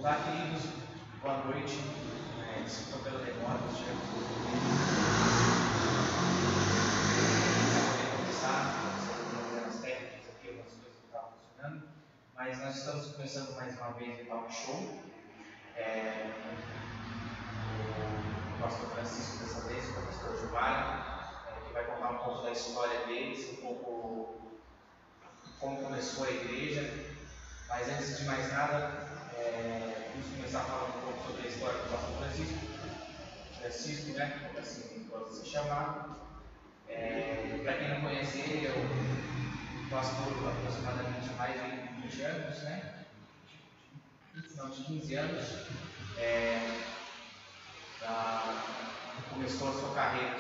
Olá, queridos, boa noite. Desculpa pela demora, nós tivemos que começar, problemas técnicos aqui, algumas coisas não estavam funcionando, mas nós estamos começando mais uma vez o Talk Show. O pastor Francisco, dessa vez, o pastor Gilmar, que vai contar um pouco da história deles, um pouco como começou a igreja. Mas antes de mais nada, vamos começar falando um pouco sobre a história do pastor Francisco, né? Assim que pode se chamar. Para quem não conhece ele, é o pastor há aproximadamente mais de 20 anos, né? Não, de 15 anos. Começou a sua carreira,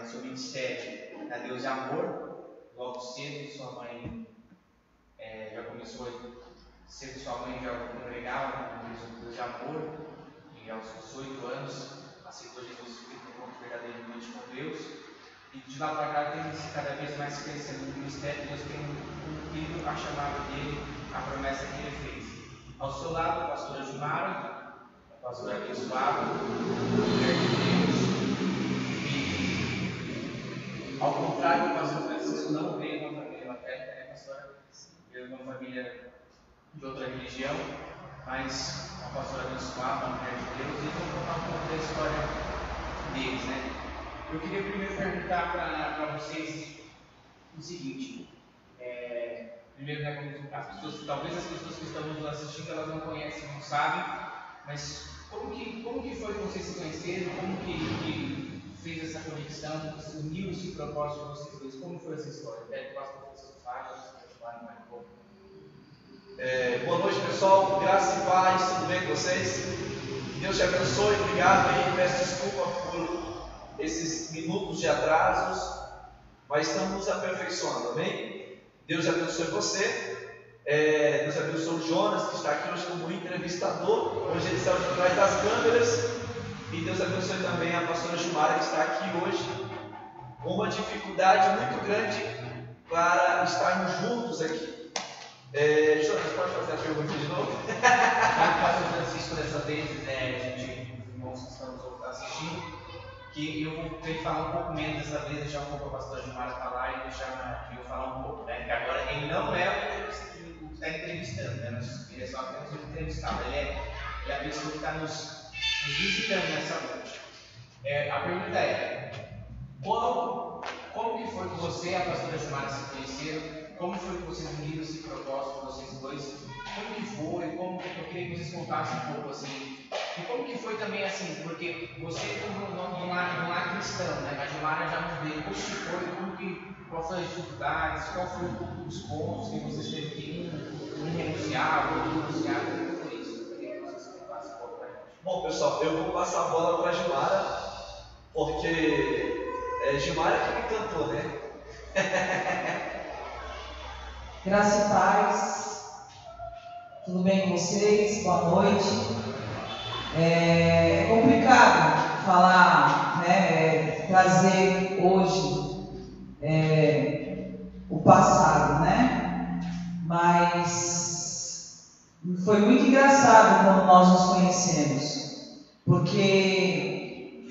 seu ministério na Deus de Amor. Logo cedo, sua mãe já começou cedo, sua mãe já congregava na Deus de Amor, e aos 18 anos aceitou Jesus Cristo como verdadeiramente com Deus. E de lá para cá tem cada vez mais crescendo no ministério. Deus tem cumprido a chamada dele, a promessa que ele fez. Ao seu lado, a pastora Gilmara, a pastora abençoada, mulher de Deus. E, ao contrário, o pastor Francisco não veio de uma família evangélica, né, pastora? Veio de uma família de outra religião, mas uma pastora abençoada, uma mulher de Deus, e vou contar um pouco da história deles, né? Eu queria primeiro perguntar para vocês o seguinte. Primeiro, né, talvez as pessoas que estão nos assistindo, elas não conhecem, não sabem, mas como que foi que vocês se conheceram, como que fez essa conexão, uniu esse propósito de vocês dois, como foi essa história? Quero que o pastor Francisco fale, mais um pouco. Boa noite, pessoal, graça e paz, tudo bem com vocês? Deus te abençoe, obrigado aí, peço desculpa por esses minutos de atrasos, mas estamos nos aperfeiçoando, amém? Deus abençoe você, Deus abençoe o Jonas, que está aqui hoje como entrevistador, hoje ele está de trás das câmeras, e Deus abençoe também a pastora Gilmara, que está aqui hoje, com uma dificuldade muito grande para estarmos juntos aqui. Jonas, pode fazer a pergunta de novo? O pastor Francisco, dessa vez, os irmãos que estamos assistindo, que eu vou ter que falar um pouco menos dessa vez, deixar um pouco a pastora Gilmara falar e deixar eu falar um pouco, né? Porque agora ele não é o que está entrevistando, né? Ele é só apenas o entrevistado, ele é a pessoa que está nos visitando nessa noite. A pergunta como que foi que você e a pastora Gilmara se conheceram? Como foi que vocês uniram esse propósito, vocês dois? Como que foi? Eu queria que vocês contassem um pouco assim. E como que foi também assim, porque você não é cristão, né? A Gilmara já não veio. Como que foi? Qual foi as dificuldades? Qual foi os pontos que vocês teve que renunciar ou renunciar? Como foi isso? Eu queria que vocês contassem um pouco para a gente. Bom, pessoal, eu vou passar a bola para a Gilmara, porque Gilmara que me cantou, né? Graça e paz, tudo bem com vocês? Boa noite. É complicado falar, né, trazer hoje o passado, né? Mas foi muito engraçado quando nós nos conhecemos, porque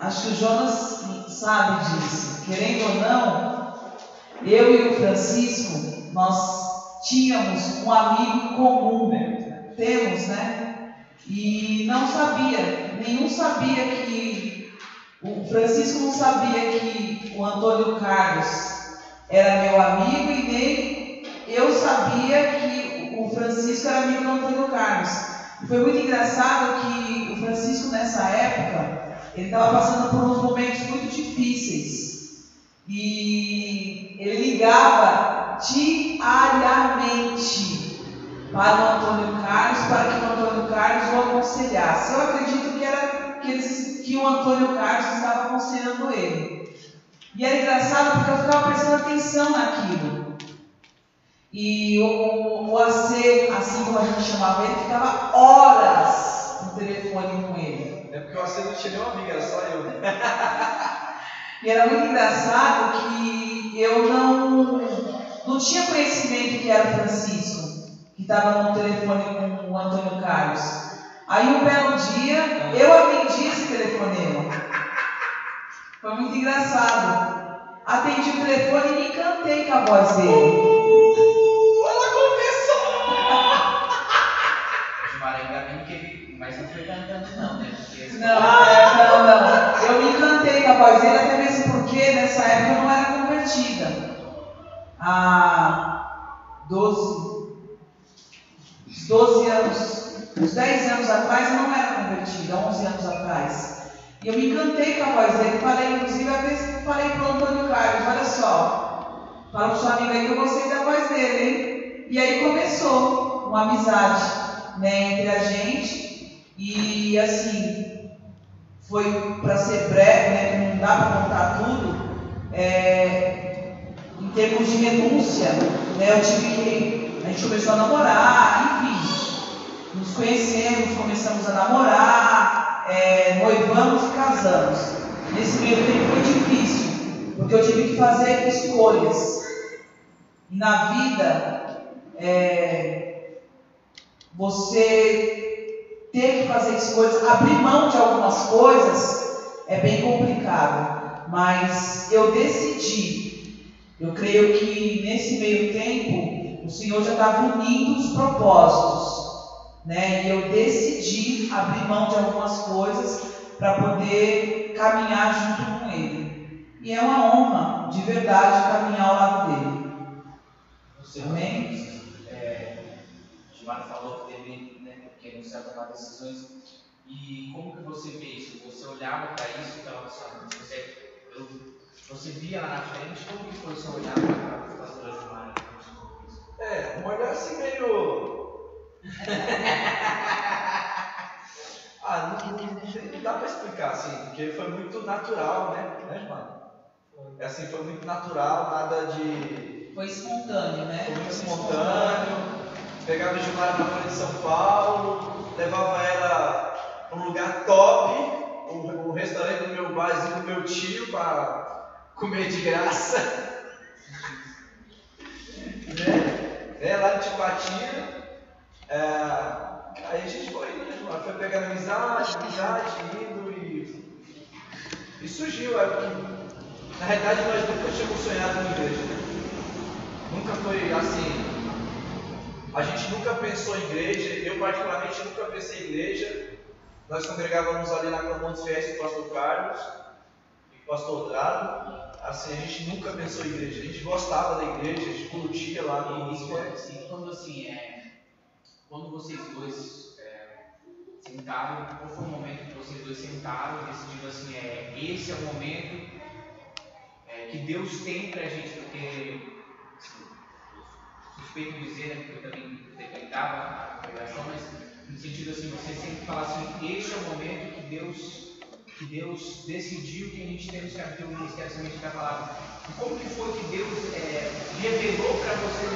acho que o Jonas sabe disso, querendo ou não, eu e o Francisco, nós tínhamos um amigo em comum, temos, né? E não sabia, nenhum sabia que, o Francisco não sabia que o Antônio Carlos era meu amigo e nem eu sabia que o Francisco era amigo do Antônio Carlos. E foi muito engraçado que o Francisco nessa época, ele estava passando por uns momentos muito difíceis. E ele ligava diariamente para o Antônio Carlos, para que o Antônio Carlos o aconselhasse. Eu acredito que o Antônio Carlos estava aconselhando ele. E era engraçado porque eu ficava prestando atenção naquilo. E o AC, assim como a gente chamava ele, ficava horas no telefone com ele. É porque o AC não tinha nenhum amigo, era só eu. E era muito engraçado que eu não tinha conhecimento que era o Francisco. que estava no telefone com o Antônio Carlos. Aí um belo dia, eu atendi esse telefonema. Foi muito engraçado. Atendi o telefone e me encantei com a voz dele. Ela começou! Gilmar, ainda bem que ele. Mas não foi cantando, não, né? Não. Eu me encantei com a voz dele, até mesmo porque nessa época eu não era convertida. Há 12 anos, uns 10 anos atrás eu não era convertida, 11 anos atrás. E eu me encantei com a voz dele, inclusive a vez falei para o Antônio Carlos, olha só, fala para sua amiga aí que eu gostei da voz dele, hein? E aí começou uma amizade, né, entre a gente, e assim, foi para ser breve, né, que não dá para contar tudo, em termos de renúncia, né, a gente começou a namorar, enfim, nos conhecemos, começamos a namorar, noivamos e casamos. Nesse meio tempo foi difícil, porque eu tive que fazer escolhas. E na vida, você ter que fazer escolhas, abrir mão de algumas coisas é bem complicado. Mas eu decidi, eu creio que nesse meio tempo o Senhor já estava unindo os propósitos, né? E eu decidi abrir mão de algumas coisas para poder caminhar junto com Ele. E é uma honra, de verdade, caminhar ao lado dele. Amém? O Gilmar falou que teve, né, que anunciar tomar decisões. E como que você vê isso? Você olhava para isso, você via lá na frente, como que foi o seu olhar para a pastora Gilmar? Um olhar assim meio... não dá para explicar assim, porque foi muito natural, né, Gilmar? Assim, foi muito natural, nada de... Foi espontâneo, né? Foi muito espontâneo. Pegava a Gilmar na Folha de São Paulo, levava ela para um lugar top, o restaurante do meu barzinho do meu tio, para comer de graça. Né? Lá no Tipatina. Aí a gente foi pegando amizade, indo e surgiu. Na realidade, nós nunca tínhamos sonhado em igreja. Né? Nunca foi assim. A gente nunca pensou em igreja. Eu, particularmente, nunca pensei em igreja. Nós congregávamos ali na Camontes Festa com o pastor Carlos e com o pastor Drado. Assim, a gente nunca pensou em igreja. A gente gostava da igreja, a gente curtia lá no início. Quando vocês dois sentaram, qual foi o momento que vocês dois sentaram e decidiram assim, esse é o momento que Deus tem pra gente, porque suspeito dizer, né, porque eu também frequentava a congregação, mas no sentido assim, você sempre fala assim, este é o momento que Deus decidiu que a gente temos que abrir o Ministério Semente da Palavra. E como que foi que Deus revelou para vocês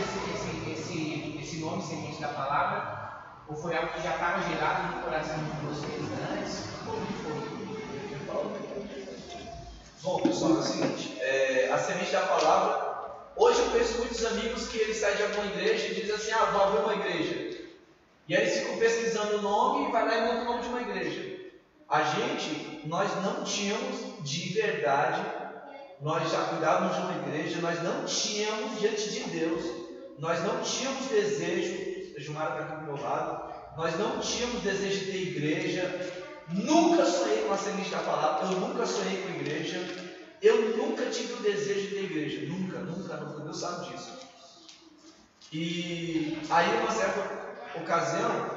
esse nome Semente da Palavra? Ou foi algo que já estava gerado no coração de vocês antes? Como que foi? Bom, pessoal, é o seguinte, a Semente da Palavra, hoje eu conheço muitos amigos que eles saem de alguma igreja e dizem assim, vou abrir uma igreja. E aí eles ficam pesquisando o nome e vai lá e monta o nome de uma igreja. Nós não tínhamos de verdade, nós já cuidávamos de uma igreja, nós não tínhamos diante de Deus, nós não tínhamos desejo, a Gilmar está aqui do meu lado, nós não tínhamos desejo de ter igreja, nunca sonhei com a Semente da Palavra, eu nunca sonhei com igreja, eu nunca tive o desejo de ter igreja, nunca, Deus sabe disso. E aí, uma certa ocasião,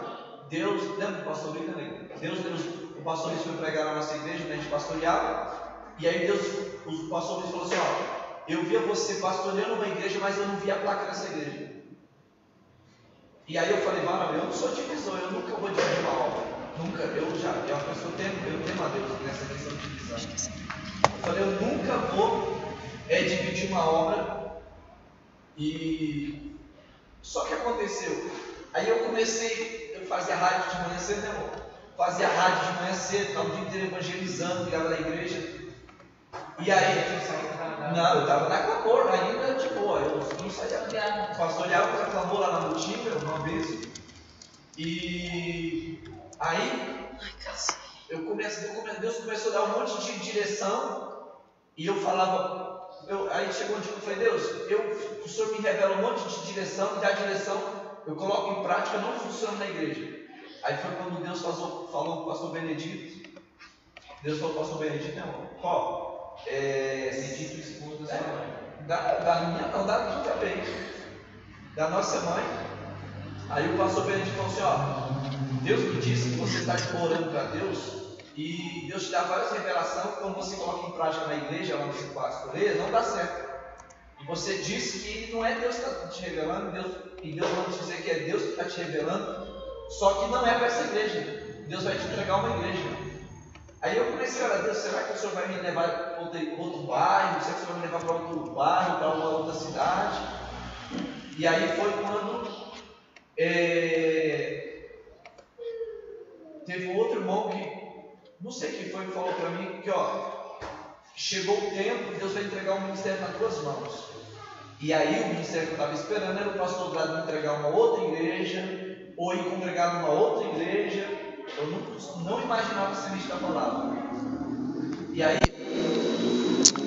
Deus, lembra do pastor Brito, né? O pastor Luiz foi pregar na nossa igreja, né? A gente pastoreava, e aí o pastor Luiz falou assim, eu via você pastoreando uma igreja, mas eu não via a placa dessa igreja. E aí eu falei, eu não sou divisor, eu nunca vou dividir uma obra. Nunca, eu temo a Deus nessa questão de divisão. Eu falei, eu nunca vou dividir uma obra. E só que aconteceu. Aí eu fazia rádio de manhã cedo, né, amor? Fazia rádio de manhã cedo, estava o dia inteiro evangelizando, ligava na igreja. E aí, eu estava na Clamor, ainda, pô, eu não saía. O pastor Iago reclamou lá na Mutinga uma vez. E aí Deus começou a dar um monte de direção. E eu falava, aí chegou um dia que eu falei, Deus, o Senhor me revela um monte de direção, e da direção eu coloco em prática, não funciona na igreja. Aí foi quando Deus falou com o pastor Benedito. Deus falou com o pastor Benedito, não, se dito esposo da sua mãe. Da minha não, da minha também. Da nossa mãe. Aí o pastor Benedito falou assim, Deus me disse que você está orando para Deus, e Deus te dá várias revelações que quando você coloca em prática na igreja, lá no seu pastoreio, não dá certo. E você disse que não é Deus que está te revelando, e Deus vai te dizer que é Deus que está te revelando, só que não é para essa igreja. Deus vai te entregar uma igreja. Aí eu comecei a orar, Deus, será que o Senhor vai me levar para outro bairro? Será que o Senhor vai me levar para outro bairro, para uma outra cidade? E aí foi quando teve um outro irmão que, não sei quem foi, que falou para mim que chegou o tempo e Deus vai entregar o ministério nas tuas mãos. E aí o ministério que eu estava esperando era o pastor Grado me entregar uma outra igreja, ou ir congregar numa outra igreja. Eu não imaginava ser ministro da palavra. E aí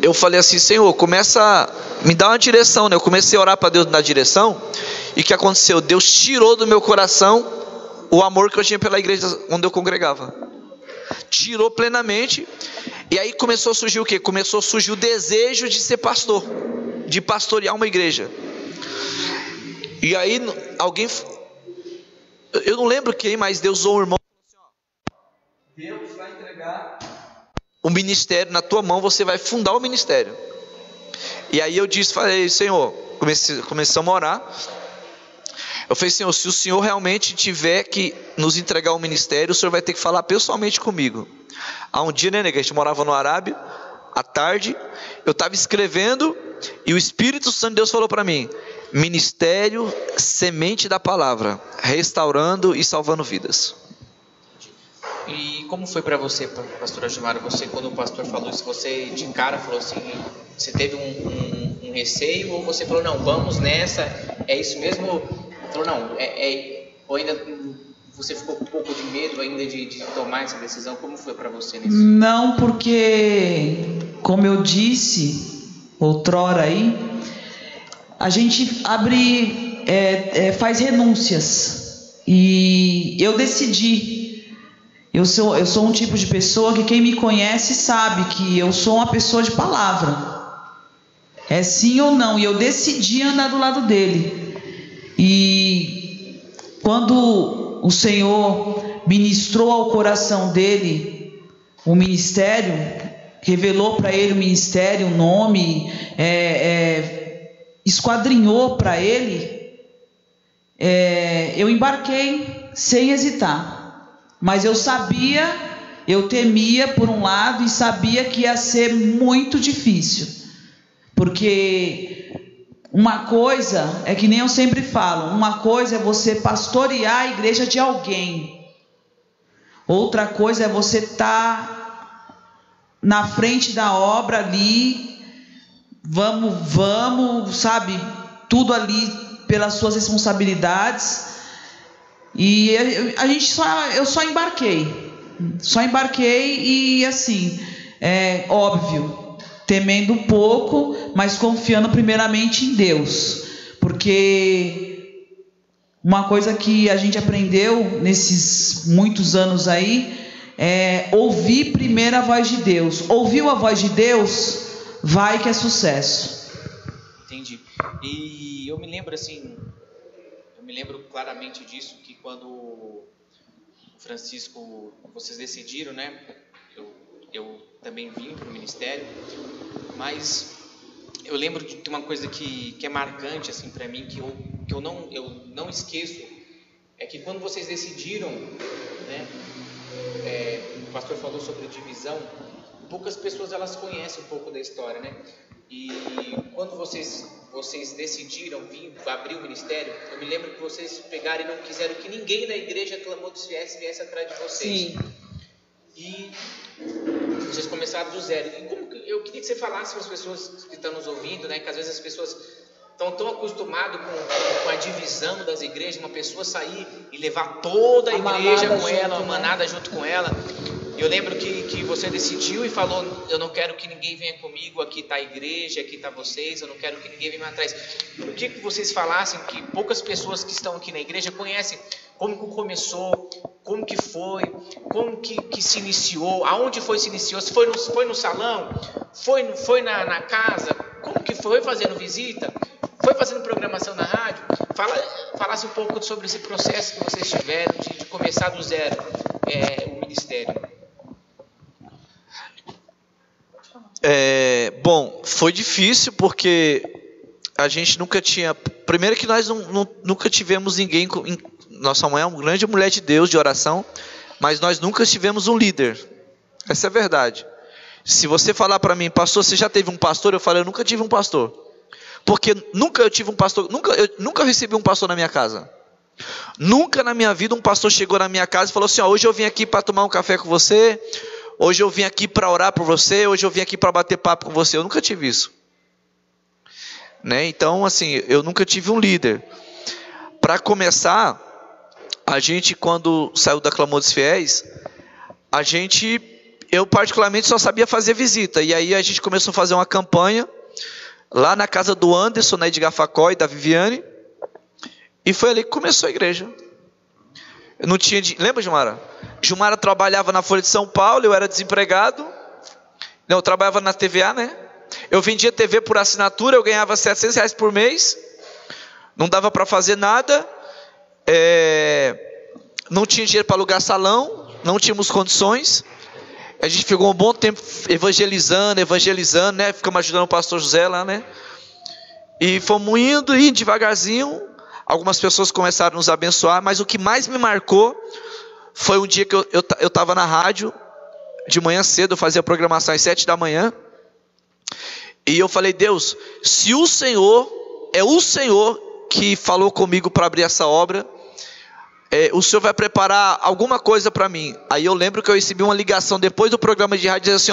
eu falei assim, Senhor, me dá uma direção, né? Eu comecei a orar para Deus na direção. E o que aconteceu? Deus tirou do meu coração o amor que eu tinha pela igreja onde eu congregava. Tirou plenamente. E aí começou a surgir o quê? Começou a surgir o desejo de ser pastor, de pastorear uma igreja. E aí alguém, eu não lembro quem, mas Deus usou um irmão. Deus vai entregar o ministério na tua mão, você vai fundar o ministério. E aí eu falei, Senhor, começamos a orar. Eu falei, Senhor, se o Senhor realmente tiver que nos entregar o ministério, o Senhor vai ter que falar pessoalmente comigo. Há um dia, né, que a gente morava no Arábia, à tarde, eu estava escrevendo e o Espírito Santo de Deus falou para mim, ministério semente da palavra, restaurando e salvando vidas. E como foi para você, pastora Gilmara, quando o pastor falou isso, você de cara falou assim, você teve um receio, ou você falou, não, vamos nessa, é isso mesmo? Falou, não, ou ainda você ficou com um pouco de medo ainda de tomar essa decisão? Como foi para você nisso? Não, porque, como eu disse outrora aí, a gente faz renúncias, e eu decidi. Eu sou um tipo de pessoa que quem me conhece sabe que eu sou uma pessoa de palavra. É sim ou não. E eu decidi andar do lado dele. E quando o Senhor ministrou ao coração dele o ministério, revelou para ele o ministério, o nome, esquadrinhou para ele, eu embarquei sem hesitar. Mas eu temia por um lado, e sabia que ia ser muito difícil. Porque uma coisa, é que nem eu sempre falo, uma coisa é você pastorear a igreja de alguém. Outra coisa é você estar na frente da obra ali, vamos, sabe, tudo ali pelas suas responsabilidades. E eu só embarquei e assim, óbvio, temendo um pouco, mas confiando primeiramente em Deus, porque uma coisa que a gente aprendeu nesses muitos anos aí é ouvir primeiro a voz de Deus. Ouviu a voz de Deus, vai que é sucesso. Entendi. E eu me lembro assim, claramente disso, que quando o Francisco, vocês decidiram, né? Eu também vim para o ministério, mas eu lembro de uma coisa que é marcante assim para mim, que eu não esqueço, é que quando vocês decidiram, né? O pastor falou sobre divisão. Poucas pessoas elas conhecem um pouco da história, né? E quando vocês decidiram vir abrir o ministério, eu me lembro que vocês pegaram e não quiseram que ninguém na igreja clamou que viesse atrás de vocês. Sim. E vocês começaram do zero. E eu queria que você falasse para as pessoas que estão nos ouvindo, né? Que às vezes as pessoas estão tão acostumados com a divisão das igrejas, uma pessoa sair e levar toda a igreja com ela, uma manada junto com ela. Eu lembro que você decidiu e falou: eu não quero que ninguém venha comigo, aqui está a igreja, aqui está vocês, eu não quero que ninguém venha atrás. Eu queria que vocês falassem, que poucas pessoas que estão aqui na igreja conhecem como que começou, como que foi, como que se iniciou, aonde se iniciou, se foi no salão, foi na casa, como que foi fazendo visita, foi fazendo programação na rádio. Falasse um pouco sobre esse processo que vocês tiveram de começar do zero o ministério. Bom, foi difícil porque a gente nunca tinha... Primeiro que nós nunca tivemos ninguém... Nossa mãe é uma grande mulher de Deus, de oração, mas nós nunca tivemos um líder. Essa é a verdade. Se você falar para mim: pastor, você já teve um pastor? Eu falo: eu nunca tive um pastor. Porque nunca eu tive um pastor, eu nunca recebi um pastor na minha casa. Nunca na minha vida um pastor chegou na minha casa e falou assim: hoje eu vim aqui para tomar um café com você, hoje eu vim aqui para orar por você, hoje eu vim aqui para bater papo com você. Eu nunca tive isso, né? Então, assim, eu nunca tive um líder. Para começar, a gente, quando saiu da Clamor dos Fiéis, eu particularmente só sabia fazer visita. E aí a gente começou a fazer uma campanha lá na casa do Anderson, na Edgar Facó e da Viviane, e foi ali que começou a igreja. Eu não tinha... Lembra, Gilmara? Gilmara trabalhava na Folha de São Paulo, eu era desempregado. Não, eu trabalhava na TVA, né? Eu vendia TV por assinatura, eu ganhava R$700 por mês. Não dava para fazer nada. Não tinha dinheiro para alugar salão, não tínhamos condições. A gente ficou um bom tempo evangelizando, né? Ficamos ajudando o pastor José lá, né? E fomos indo devagarzinho. Algumas pessoas começaram a nos abençoar, mas o que mais me marcou foi um dia que eu estava na rádio, de manhã cedo, eu fazia a programação às 7 da manhã, e eu falei: Deus, se o Senhor que falou comigo para abrir essa obra, o Senhor vai preparar alguma coisa para mim. Aí eu lembro que eu recebi uma ligação depois do programa de rádio, dizendo assim: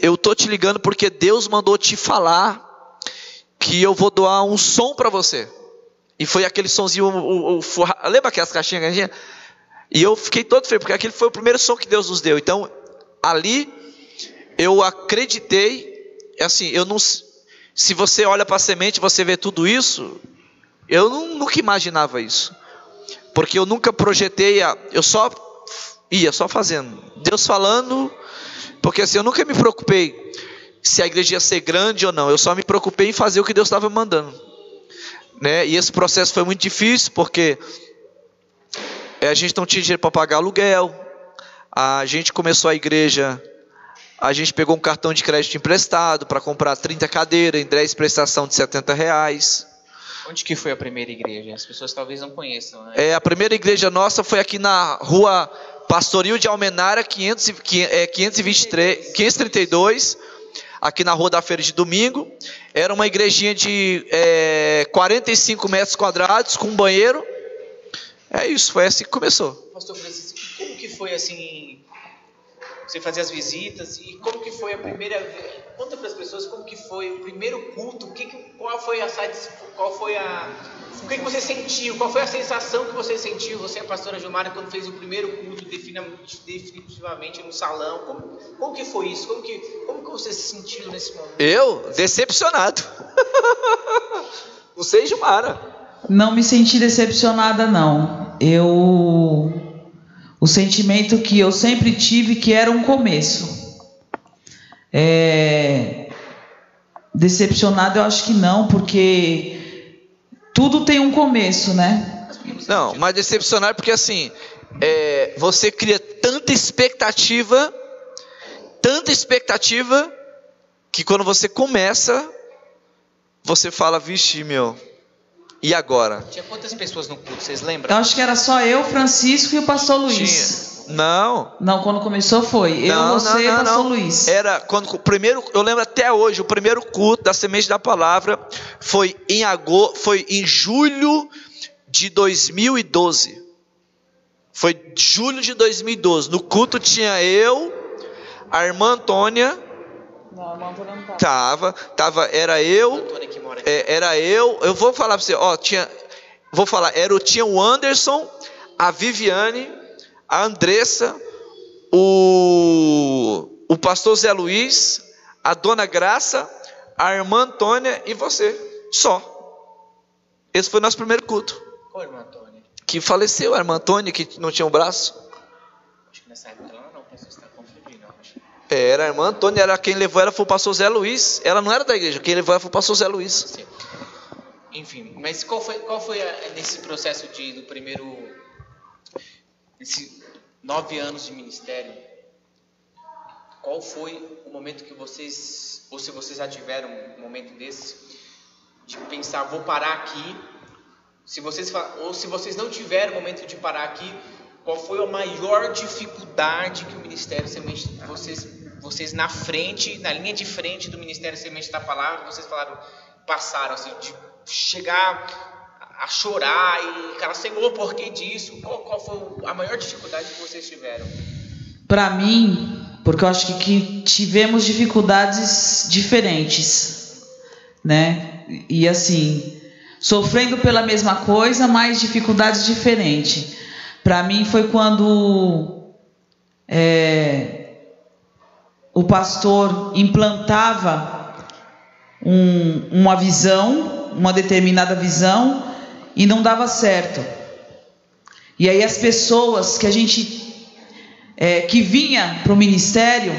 eu estou te ligando porque Deus mandou te falar que eu vou doar um som para você. E foi aquele sonzinho, lembra aquelas caixinhas que a gente tinha? E eu fiquei todo feliz, porque aquele foi o primeiro som que Deus nos deu. Então, ali, eu acreditei, assim, se você olha para a semente, você vê tudo isso, eu nunca imaginava isso. Porque eu nunca projetei, eu só ia fazendo. Deus falando, porque assim, eu nunca me preocupei se a igreja ia ser grande ou não. Eu só me preocupei em fazer o que Deus estava mandando, né? E esse processo foi muito difícil, porque a gente não tinha dinheiro para pagar aluguel. A gente começou a igreja, a gente pegou um cartão de crédito emprestado para comprar 30 cadeiras em 10 prestação de R$70. Onde que foi a primeira igreja? As pessoas talvez não conheçam, né? A primeira igreja nossa foi aqui na rua Pastoril de Almenara, 532, aqui na rua da Feira de Domingo. Era uma igrejinha de 45 metros quadrados, com um banheiro. Isso, foi assim que começou. Pastor Francisco, como que foi assim, você fazia as visitas, e como que foi a primeira vez? Conta para as pessoas como que foi o primeiro culto, o que você sentiu, qual foi a sensação que você sentiu, você e a pastora Gilmara, quando fez o primeiro culto definitivamente no salão. Como que foi isso? Como que você se sentiu nesse momento? Eu? Decepcionado. Não sei, Gilmara. Não me senti decepcionada, não. O sentimento que eu sempre tive, que era um começo. Decepcionado eu acho que não, porque tudo tem um começo, né? Não, mas decepcionado porque assim, você cria tanta expectativa, que quando você começa, você fala: vixe, meu, e agora? Tinha quantas pessoas no culto, vocês lembram? Eu acho que era só eu, Francisco e o pastor Luiz. Tinha. Não, quando começou foi eu, você e o pastor Luiz. Era quando o primeiro, eu lembro até hoje, o primeiro culto da Semente da Palavra foi em julho de 2012. Foi julho de 2012. No culto tinha eu, a irmã Antônia, Não, a irmã Antônia não estava. Era eu, eu vou falar para você, tinha o Anderson, a Viviane, a Andressa, o pastor Zé Luiz, a dona Graça, a irmã Antônia e você, só. Esse foi o nosso primeiro culto. Qual irmã Antônia? Que faleceu, a irmã Antônia, que não tinha um braço. Acho que nessa época ela não, você está confundindo, acho. Era a irmã Antônia, quem levou ela foi o pastor Zé Luiz. Ela não era da igreja, quem levou ela foi o pastor Zé Luiz. Sim. Enfim, mas qual foi nesse processo do primeiro, esses 9 anos de ministério, qual foi o momento que vocês, ou se vocês já tiveram um momento desse, de pensar, vou parar aqui, ou se vocês não tiveram momento de parar aqui, qual foi a maior dificuldade que o Ministério Semente, vocês na frente, na linha de frente do Ministério Semente da Palavra, vocês passaram assim, de chegar a chorar e falar, Senhor, por que disso? Qual foi a maior dificuldade que vocês tiveram? Para mim, porque eu acho que tivemos dificuldades diferentes, né? E assim, sofrendo pela mesma coisa, mas dificuldades diferentes. Para mim foi quando o pastor implantava uma visão, uma determinada visão, e não dava certo. E aí as pessoas que a gente que vinha para o ministério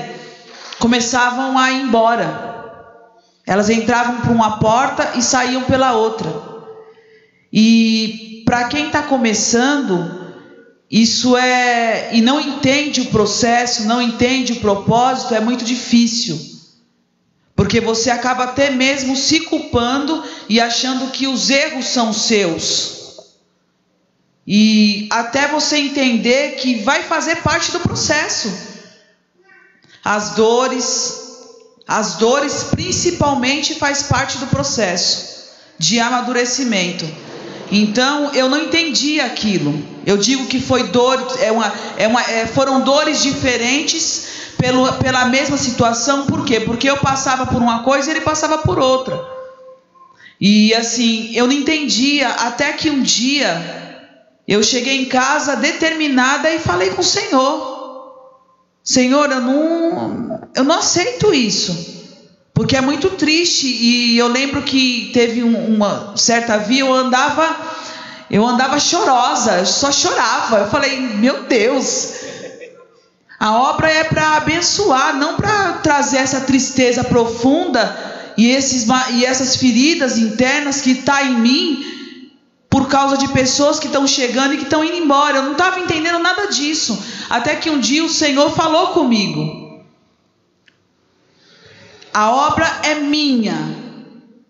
começavam a ir embora. Elas entravam por uma porta e saíam pela outra. E para quem está começando, isso e não entende o processo, não entende o propósito, é muito difícil. Porque você acaba até mesmo se culpando e achando que os erros são seus. E até você entender que vai fazer parte do processo. As dores principalmente faz parte do processo de amadurecimento. Então eu não entendi aquilo. Eu digo que foi foram dores diferentes pela mesma situação. Por quê? Porque eu passava por uma coisa e ele passava por outra. E assim, eu não entendia, até que um dia eu cheguei em casa determinada e falei com o Senhor: Senhor, eu não aceito isso, porque é muito triste. E eu lembro que teve uma certa via, eu andava chorosa, eu só chorava. Eu falei, meu Deus, a obra é para abençoar, não para trazer essa tristeza profunda e essas feridas internas que está em mim por causa de pessoas que estão chegando e que estão indo embora. Eu não estava entendendo nada disso, até que um dia o Senhor falou comigo: a obra é minha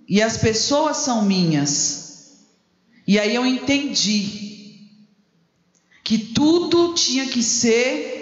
e as pessoas são minhas. E aí eu entendi que tudo tinha que ser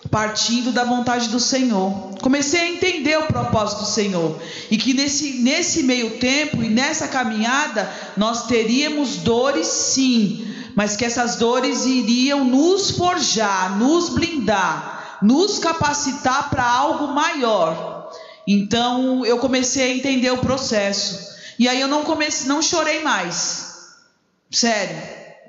partindo da vontade do Senhor. Comecei a entender o propósito do Senhor, e que nesse meio tempo e nessa caminhada nós teríamos dores, sim, mas que essas dores iriam nos forjar, nos blindar, nos capacitar para algo maior. Então eu comecei a entender o processo, e aí eu não chorei mais. Sério,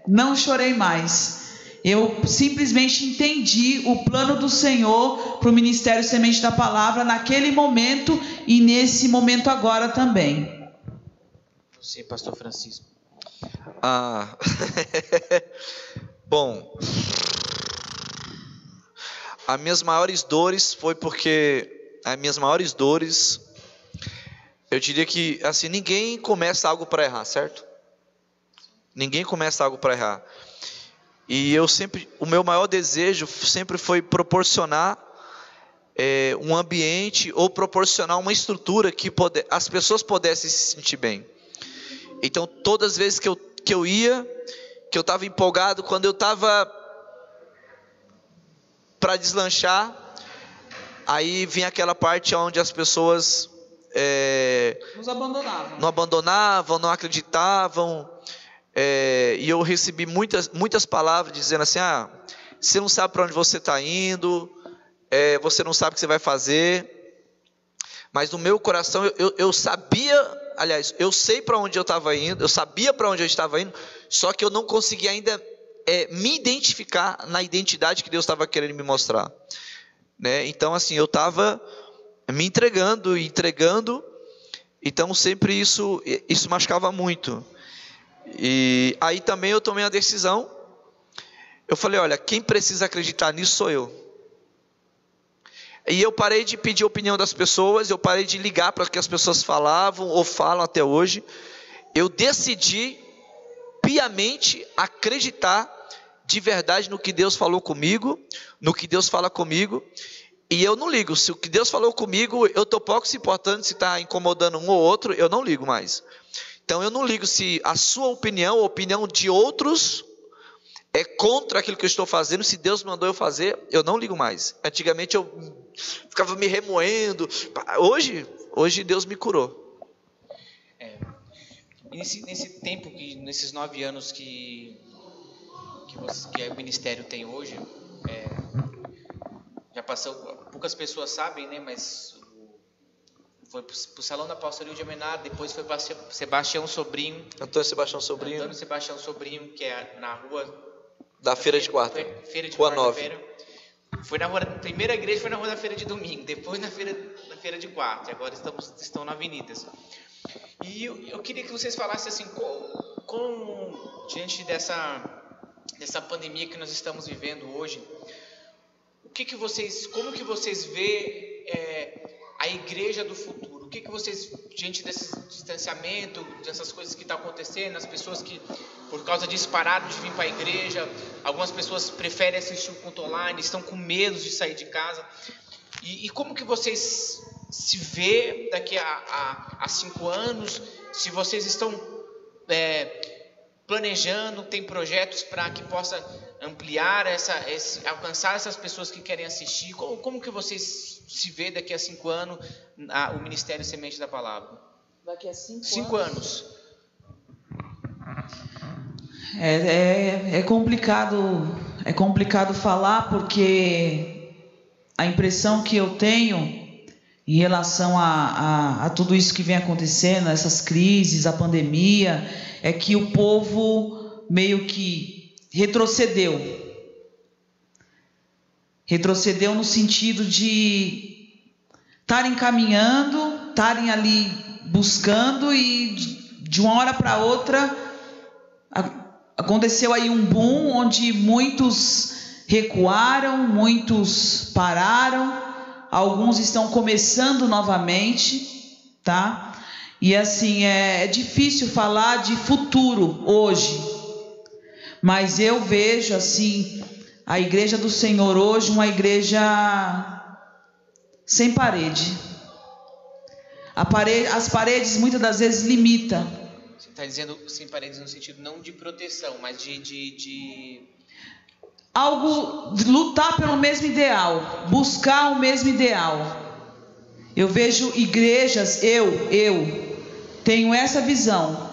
não chorei mais. Eu simplesmente entendi o plano do Senhor para o Ministério Semente da Palavra naquele momento e nesse momento agora também. Você, pastor Francisco. Bom, as minhas maiores dores eu diria que assim, ninguém começa algo para errar, certo? Ninguém começa algo para errar. E o meu maior desejo sempre foi proporcionar um ambiente ou proporcionar uma estrutura que as pessoas pudessem se sentir bem. Então, todas as vezes que eu ia, que eu estava empolgado, quando eu estava para deslanchar, aí vinha aquela parte onde as pessoas não abandonavam, não acreditavam. E eu recebi muitas palavras dizendo assim: você não sabe para onde você está indo, você não sabe o que você vai fazer. Mas no meu coração eu sabia, aliás, eu sei para onde eu estava indo, eu sabia para onde eu estava indo, só que eu não conseguia ainda me identificar na identidade que Deus estava querendo me mostrar, né? Então assim, eu estava me entregando, então sempre isso machucava muito. E aí também eu tomei a decisão, eu falei, olha, quem precisa acreditar nisso sou eu. E eu parei de pedir a opinião das pessoas, eu parei de ligar para o que as pessoas falavam ou falam até hoje. Eu decidi piamente acreditar de verdade no que Deus falou comigo, no que Deus fala comigo. E eu não ligo, se o que Deus falou comigo, eu estou pouco se importando, se está incomodando um ou outro, eu não ligo mais. Então eu não ligo se a sua opinião, a opinião de outros é contra aquilo que eu estou fazendo. Se Deus mandou eu fazer, eu não ligo mais. Antigamente eu ficava me remoendo. Hoje Deus me curou. Nesse tempo, nesses 9 anos que o ministério tem hoje, já passou, poucas pessoas sabem, né? Mas foi para o Salão da Pastoral de Amená, depois foi para Sebastião Sobrinho. Antônio Sebastião Sobrinho, que é na rua da Feira de Quarta. Rua 9. Foi na rua, a primeira igreja foi na rua da Feira de Domingo, depois na Feira de Quarta, e agora estão na Avenidas. E eu queria que vocês falassem assim, diante dessa pandemia que nós estamos vivendo hoje, como que vocês vê a igreja do futuro? O que vocês, diante desse distanciamento, dessas coisas que estão acontecendo, as pessoas que, por causa disso, pararam de vir para a igreja, algumas pessoas preferem assistir o culto online, estão com medo de sair de casa, e como que vocês se vê daqui a 5 anos, se vocês estão planejando, tem projetos para que possa ampliar, alcançar essas pessoas que querem assistir, como que vocês se vê daqui a 5 anos o Ministério Semente da Palavra? Daqui a 5 anos. É complicado falar, porque a impressão que eu tenho em relação a tudo isso que vem acontecendo, essas crises, a pandemia, é que o povo meio que retrocedeu no sentido de estarem caminhando, estarem ali buscando, e de uma hora para outra aconteceu aí um boom onde muitos recuaram, muitos pararam, alguns estão começando novamente, tá? E assim, é difícil falar de futuro hoje, mas eu vejo assim, a igreja do Senhor hoje, uma igreja sem parede. As paredes muitas das vezes limitam. Você está dizendo sem paredes no sentido não de proteção, mas de algo, lutar pelo mesmo ideal, buscar o mesmo ideal. Eu vejo igrejas, eu tenho essa visão.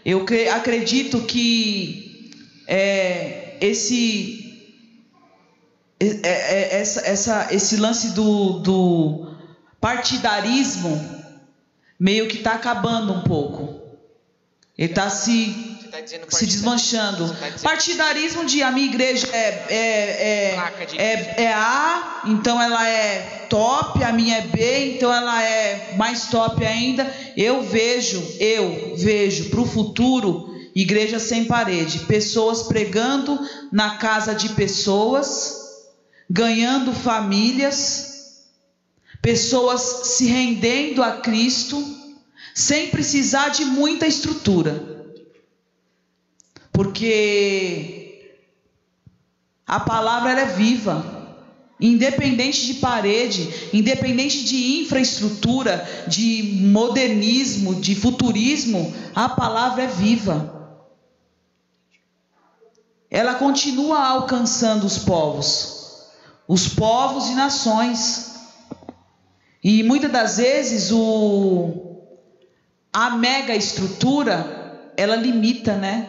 Eu acredito que esse lance do partidarismo meio que está acabando um pouco. Ele está se desmanchando. Partidarismo de a minha igreja é A, então ela é top, a minha é B, então ela é mais top ainda. Eu vejo para o futuro igreja sem parede, pessoas pregando na casa de pessoas, ganhando famílias, pessoas se rendendo a Cristo, sem precisar de muita estrutura. Porque a palavra ela é viva, independente de parede, independente de infraestrutura, de modernismo, de futurismo, a palavra é viva. Ela continua alcançando os povos e nações. E muitas das vezes a mega estrutura, ela limita, né?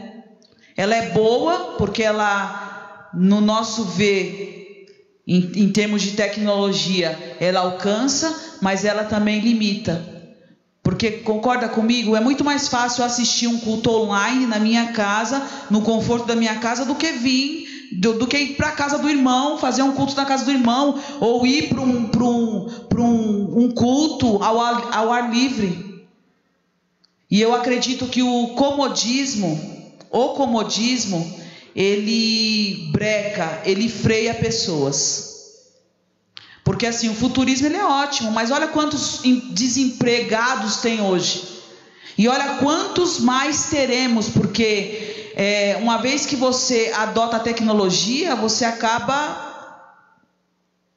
Ela é boa porque ela, no nosso ver, em termos de tecnologia, ela alcança, mas ela também limita. Porque, concorda comigo, é muito mais fácil assistir um culto online na minha casa, no conforto da minha casa, do que ir para a casa do irmão, fazer um culto na casa do irmão, ou ir para um culto ao ar livre. E eu acredito que o comodismo, ele breca, ele freia pessoas. Porque assim, o futurismo ele é ótimo, mas olha quantos desempregados tem hoje. E olha quantos mais teremos, porque uma vez que você adota a tecnologia, você acaba,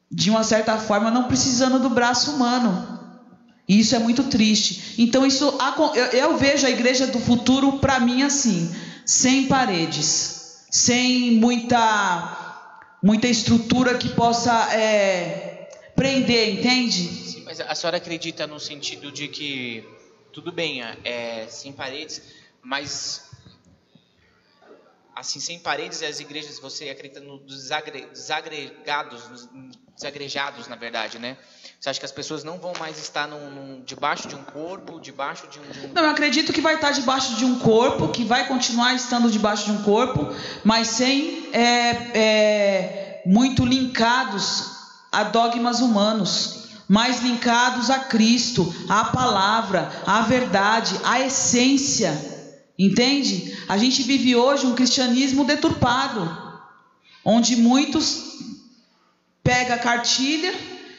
de uma certa forma, não precisando do braço humano. E isso é muito triste. Então eu vejo a igreja do futuro, para mim, assim, sem paredes, sem muita estrutura que possa prender, entende? Sim, mas a senhora acredita no sentido de que, tudo bem, sem paredes, mas assim, sem paredes, as igrejas, você acredita nos desagregados, na verdade, né? Você acha que as pessoas não vão mais estar debaixo de um corpo, debaixo de um... Não, eu acredito que vai estar debaixo de um corpo, que vai continuar estando debaixo de um corpo, mas sem muito linkados a dogmas humanos, mais linkados a Cristo, à palavra, à verdade, à essência, entende? A gente vive hoje um cristianismo deturpado, onde muitos pegam a cartilha,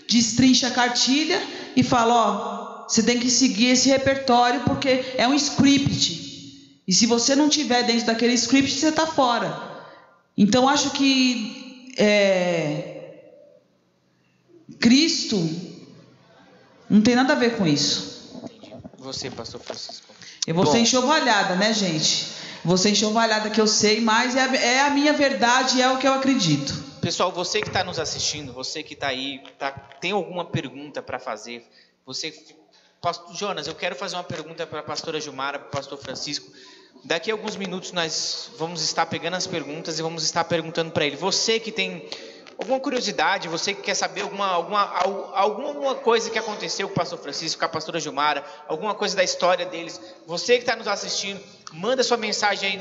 destrincha a cartilha e fala, você tem que seguir esse repertório porque é um script, e se você não tiver dentro daquele script, você está fora. Então acho que Cristo não tem nada a ver com isso. Você, pastor Francisco? Eu vou ser enxovalhada, né, gente? Vou ser enxovalhada, que eu sei, mas é a minha verdade, é o que eu acredito. Pessoal, você que está nos assistindo, você que está aí, tem alguma pergunta para fazer? Pastor Jonas, eu quero fazer uma pergunta para a pastora Gilmara, para o pastor Francisco. Daqui a alguns minutos nós vamos estar pegando as perguntas e vamos estar perguntando para ele. Você que tem alguma curiosidade, você que quer saber alguma coisa que aconteceu com o pastor Francisco, com a pastora Gilmara, alguma coisa da história deles, você que está nos assistindo, manda sua mensagem aí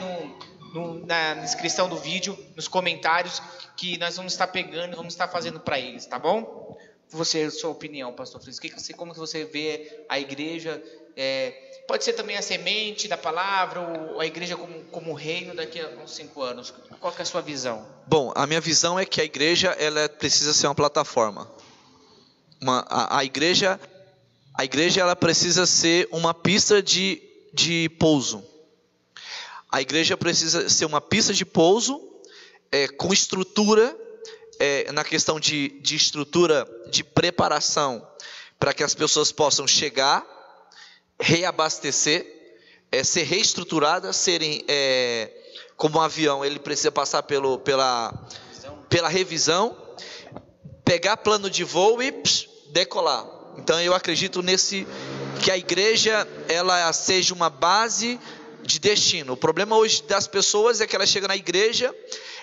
na descrição do vídeo, nos comentários, que nós vamos estar pegando, vamos estar fazendo para eles, tá bom? Sua opinião, pastor Francisco, como que você vê a igreja, pode ser também a semente da palavra, ou a igreja como reino daqui a uns 5 anos, qual que é a sua visão? Bom, a minha visão é que a igreja ela precisa ser uma plataforma. A igreja ela precisa ser uma pista de pouso. A igreja precisa ser uma pista de pouso com estrutura, na questão de estrutura de preparação, para que as pessoas possam chegar, reabastecer, ser reestruturada, serem como um avião, ele precisa passar pela revisão, pegar plano de voo e decolar. Então eu acredito que a igreja ela seja uma base de destino. O problema hoje das pessoas é que elas chegam na igreja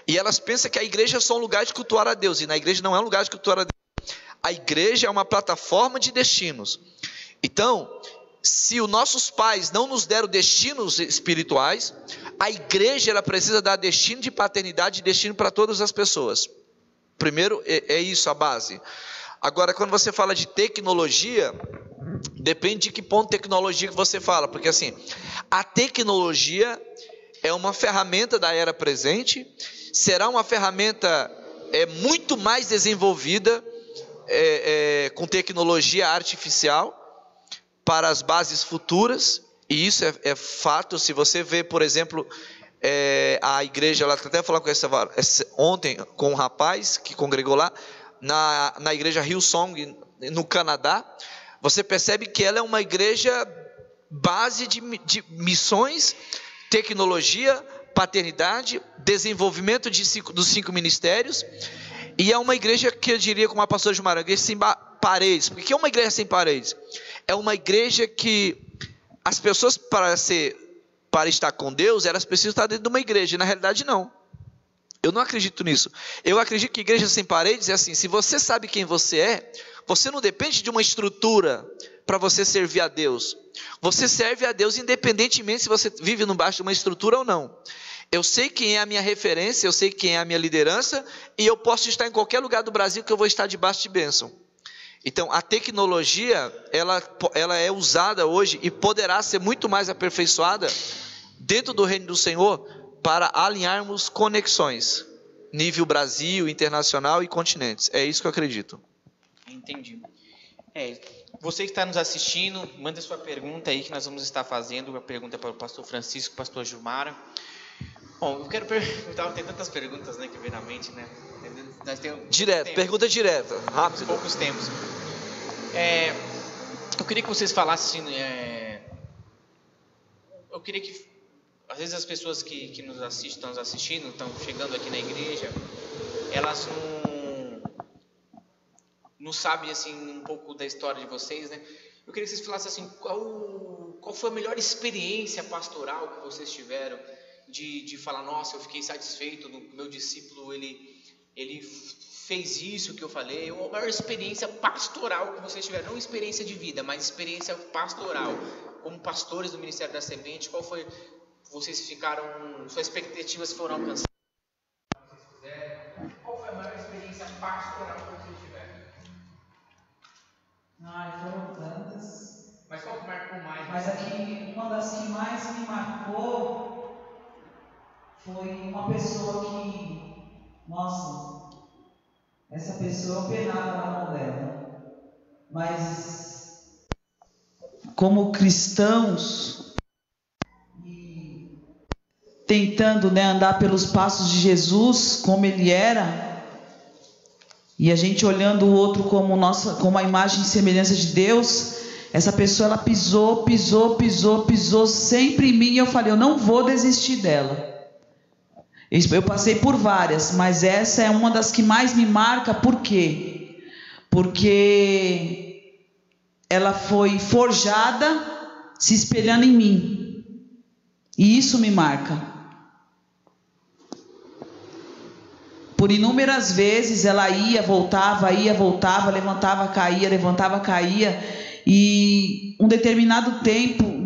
e elas pensam que a igreja é só um lugar de cultuar a Deus, e na igreja não é um lugar de cultuar a Deus. A igreja é uma plataforma de destinos. Então, se os nossos pais não nos deram destinos espirituais, a igreja ela precisa dar destino de paternidade e destino para todas as pessoas. Primeiro, é isso a base. Agora, quando você fala de tecnologia, depende de que ponto de tecnologia que você fala, porque assim, a tecnologia é uma ferramenta da era presente, será uma ferramenta muito mais desenvolvida com tecnologia artificial para as bases futuras, e isso é fato. Se você vê, por exemplo, a igreja, ela até falou ontem com um rapaz que congregou lá, na igreja Hillsong, no Canadá, você percebe que ela é uma igreja base de missões, tecnologia, paternidade, desenvolvimento dos 5 ministérios, e é uma igreja que eu diria, como a pastora Gilmara, uma igreja sem paredes. Por que é uma igreja sem paredes? É uma igreja que as pessoas, para estar com Deus, elas precisam estar dentro de uma igreja, e na realidade não. Eu não acredito nisso. Eu acredito que Igreja Sem Paredes é assim: se você sabe quem você é, você não depende de uma estrutura para você servir a Deus. Você serve a Deus independentemente se você vive embaixo de uma estrutura ou não. Eu sei quem é a minha referência, eu sei quem é a minha liderança, e eu posso estar em qualquer lugar do Brasil que eu vou estar debaixo de bênção. Então, a tecnologia, ela é usada hoje e poderá ser muito mais aperfeiçoada dentro do reino do Senhor para alinharmos conexões, nível Brasil, internacional e continentes. É isso que eu acredito. Entendi. Você que está nos assistindo, manda sua pergunta aí que nós vamos estar fazendo. A pergunta é para o pastor Francisco, pastor Gilmara. Bom, eu quero perguntar, tem tantas perguntas, né, que vem na mente, né? Nós temos direto, pergunta direta, rápido. Poucos tempos. Eu queria que vocês falassem, eu queria que, às vezes as pessoas que nos assistem, estão nos assistindo, estão chegando aqui na igreja, elas não sabem, assim, um pouco da história de vocês, né? Eu queria que vocês falassem assim, qual foi a melhor experiência pastoral que vocês tiveram, de falar, nossa, eu fiquei satisfeito, meu discípulo, ele fez isso que eu falei, ou a maior experiência pastoral que vocês tiveram, não experiência de vida, mas experiência pastoral, como pastores do Ministério da Semente, qual foi, vocês ficaram, suas expectativas foram alcançadas, qual foi a maior experiência pastoral que vocês tiveram? Foram tantas. Mas qual que marcou mais? Mas aqui, uma das que mais me marcou foi uma pessoa que, nossa, essa pessoa penava na mão dela. Mas, como cristãos, e tentando, né, andar pelos passos de Jesus, como ele era, e a gente olhando o outro como a imagem e semelhança de Deus, essa pessoa ela pisou sempre em mim, e eu falei, eu não vou desistir dela. Eu passei por várias, mas essa é uma das que mais me marca. Por quê? Porque ela foi forjada se espelhando em mim, e isso me marca. Por inúmeras vezes ela ia, voltava, levantava, caía, e um determinado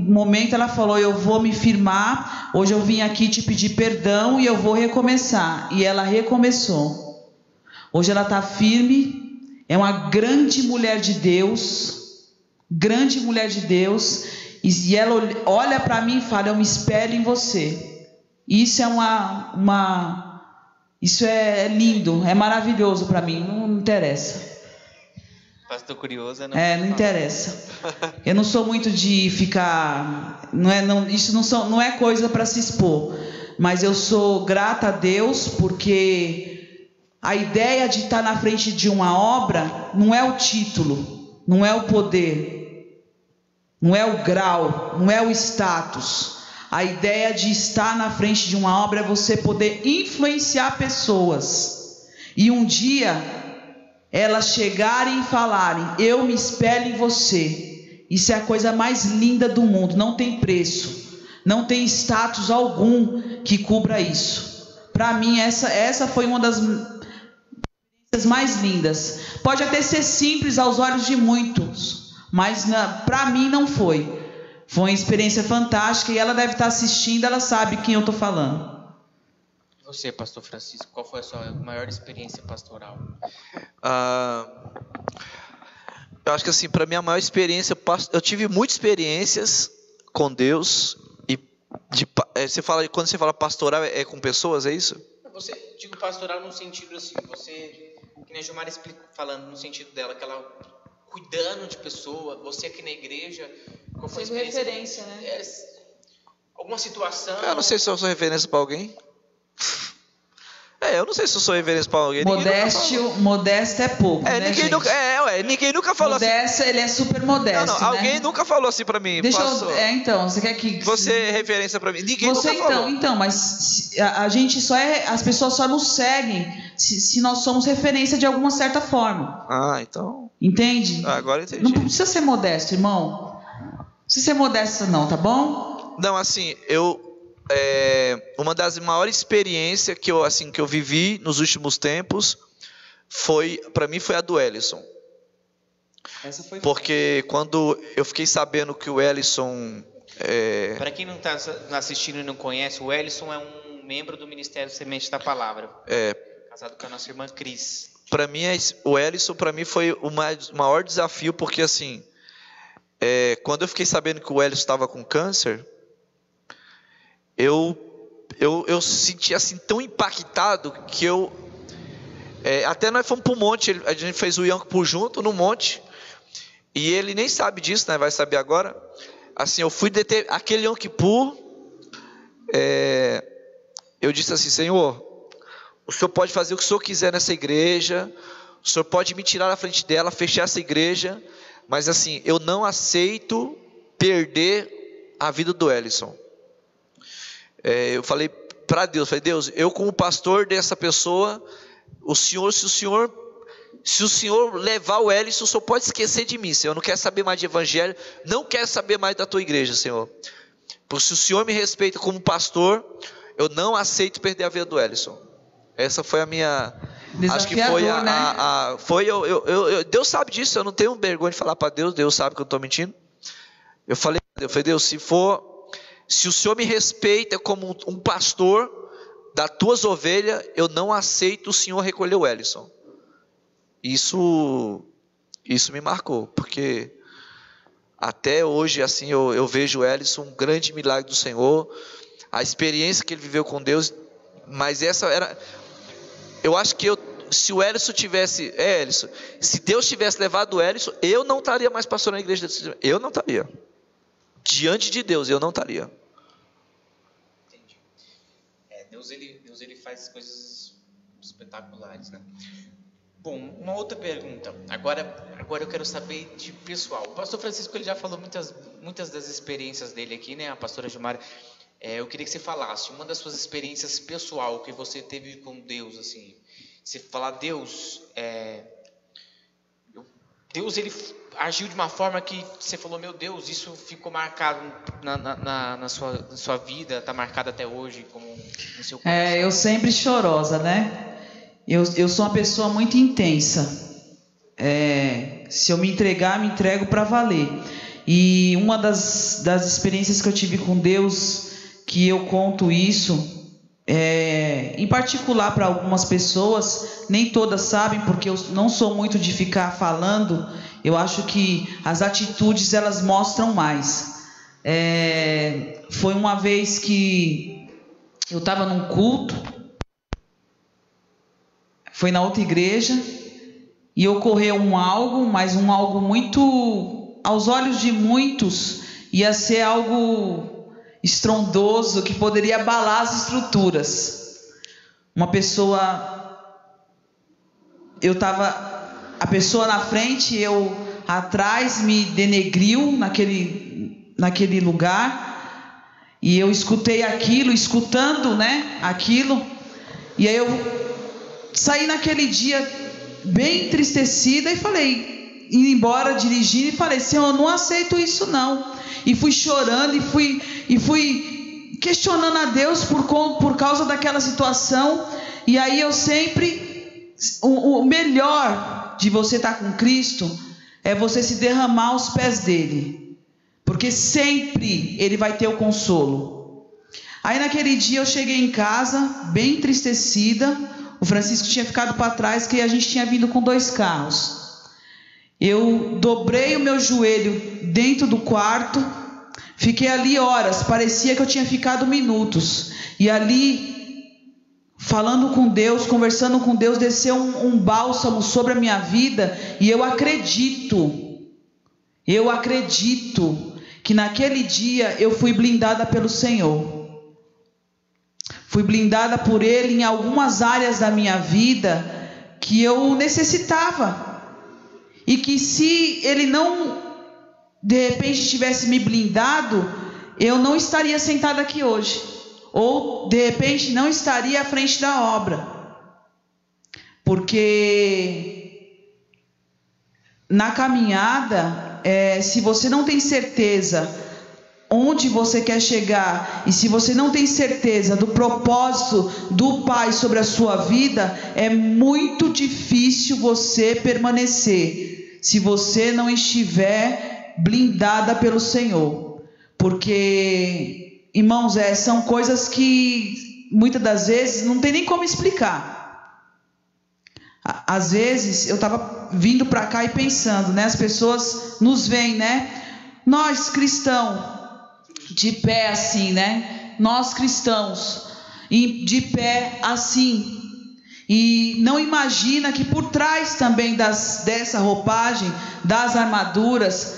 momento ela falou, eu vou me firmar, hoje eu vim aqui te pedir perdão e eu vou recomeçar. E ela recomeçou. Hoje ela está firme, é uma grande mulher de Deus, e ela olha para mim e fala, eu me espelho em você. Isso é isso é lindo, é maravilhoso para mim, não interessa. Estou curiosa, né? Não interessa. Eu não sou muito de ficar... isso não é coisa para se expor. Mas eu sou grata a Deus, porque a ideia de estar na frente de uma obra não é o título, não é o poder, não é o grau, não é o status. A ideia de estar na frente de uma obra é você poder influenciar pessoas. E um dia elas chegarem e falarem, eu me espelho em você. Isso é a coisa mais linda do mundo, não tem preço, não tem status algum que cubra isso. Para mim essa foi uma das experiências mais lindas. Pode até ser simples aos olhos de muitos, mas para mim não foi. Foi uma experiência fantástica, e ela deve estar assistindo, ela sabe quem eu estou falando. Você, pastor Francisco, qual foi a sua maior experiência pastoral? Eu acho que assim, para mim a maior experiência, eu tive muitas experiências com Deus, e quando você fala pastoral, é com pessoas, é isso? Você, digo pastoral no sentido assim, você, que nem a Gilmara falando no sentido dela, que ela cuidando de pessoa, você aqui na igreja, qual foi a experiência? Referência, né? Alguma situação? Eu não sei se eu sou referência para alguém. Eu não sei se eu sou referência para alguém. Modesto é pouco, né, ninguém nunca falou modesto, assim. Ele é super modesto, não, alguém nunca falou assim para mim. Então, você quer que... Você é referência para mim. Ninguém nunca falou. Então, mas a gente as pessoas só nos seguem se nós somos referência de alguma certa forma. Então... Entende? Agora entendi. Não precisa ser modesto, irmão. Não precisa ser modesto não, tá bom? Não, assim, eu uma das maiores experiências que eu vivi nos últimos tempos para mim foi a do Ellison. Essa foi... Porque quando eu fiquei sabendo que o Ellison... Para quem não está assistindo e não conhece, o Ellison é um membro do Ministério Semente da Palavra. Casado com a nossa irmã Cris. Para mim, o Ellison para mim foi o maior desafio, porque assim, quando eu fiquei sabendo que o Ellison estava com câncer, eu senti assim tão impactado que até nós fomos para o monte, a gente fez o Yom Kippur junto no monte, e ele nem sabe disso, né? Vai saber agora. Assim, eu fui aquele Yom Kippur, eu disse assim: Senhor, o Senhor pode fazer o que o Senhor quiser nessa igreja, o Senhor pode me tirar da frente dela, fechar essa igreja, mas assim, eu não aceito perder a vida do Ellison. Eu falei para Deus, Deus, eu como pastor dessa pessoa, se o Senhor levar o Ellison, o Senhor pode esquecer de mim, Senhor. Eu não quero saber mais de evangelho, não quero saber mais da tua igreja, Senhor. Porque se o Senhor me respeita como pastor, eu não aceito perder a vida do Ellison. Essa foi a minha... Acho que foi Deus sabe disso, eu não tenho vergonha de falar para Deus, Deus sabe que eu estou mentindo. Eu falei, Deus, se o Senhor me respeita como um pastor das tuas ovelhas, eu não aceito o Senhor recolher o Ellison. Isso me marcou, porque até hoje assim eu vejo o Ellison um grande milagre do Senhor, a experiência que ele viveu com Deus, mas eu acho que se o Ellison tivesse, Ellison, se Deus tivesse levado o Ellison, eu não estaria mais pastor na igreja, eu não estaria, diante de Deus, eu não estaria. Entendi. Deus ele faz coisas espetaculares, né? Bom, uma outra pergunta. Agora eu quero saber de pessoal. O pastor Francisco ele já falou muitas das experiências dele aqui, né? A pastora Gilmara. Eu queria que você falasse uma das suas experiências pessoal que você teve com Deus, assim. Você falar, Deus ele agiu de uma forma que você falou, meu Deus, isso ficou marcado na sua vida, está marcado até hoje como no seu coração. Eu sempre chorosa, né? Eu sou uma pessoa muito intensa. Se eu me entrego para valer. E uma das experiências que eu tive com Deus, que eu conto isso, em particular para algumas pessoas, nem todas sabem, porque eu não sou muito de ficar falando. Eu acho que as atitudes elas mostram mais. Foi uma vez que eu estava num culto, foi na outra igreja, e ocorreu um algo muito, aos olhos de muitos, ia ser algo estrondoso, que poderia abalar as estruturas. Uma pessoa, a pessoa na frente, eu atrás, me denegriu naquele lugar, e eu escutei escutando, né, aquilo, e aí eu saí naquele dia bem entristecida e falei, indo embora dirigindo, e falei, Senhor, eu não aceito isso não. E fui chorando e fui questionando a Deus por causa daquela situação. E aí eu sempre, o melhor de você estar com Cristo é você se derramar aos pés dele, porque sempre ele vai ter o consolo. Aí naquele dia eu cheguei em casa bem entristecida. O Francisco tinha ficado para trás, que a gente tinha vindo com 2 carros. Eu dobrei o meu joelho dentro do quarto, fiquei ali horas, parecia que eu tinha ficado minutos. E ali, falando com Deus, conversando com Deus, desceu um bálsamo sobre a minha vida. E eu acredito que naquele dia eu fui blindada pelo Senhor. Fui blindada por Ele em algumas áreas da minha vida que eu necessitava. E que se Ele não, de repente, tivesse me blindado, eu não estaria sentada aqui hoje. Ou, de repente, não estaria à frente da obra. Porque na caminhada, se você não tem certeza onde você quer chegar, e se você não tem certeza do propósito do Pai sobre a sua vida, é muito difícil você permanecer, se você não estiver blindada pelo Senhor. Porque, irmãos, são coisas que muitas das vezes não tem nem como explicar. Às vezes eu estava vindo para cá e pensando, né? As pessoas nos veem, né? Nós cristãos de pé assim, né? Nós cristãos de pé assim, e não imagina que por trás também dessa roupagem, das armaduras,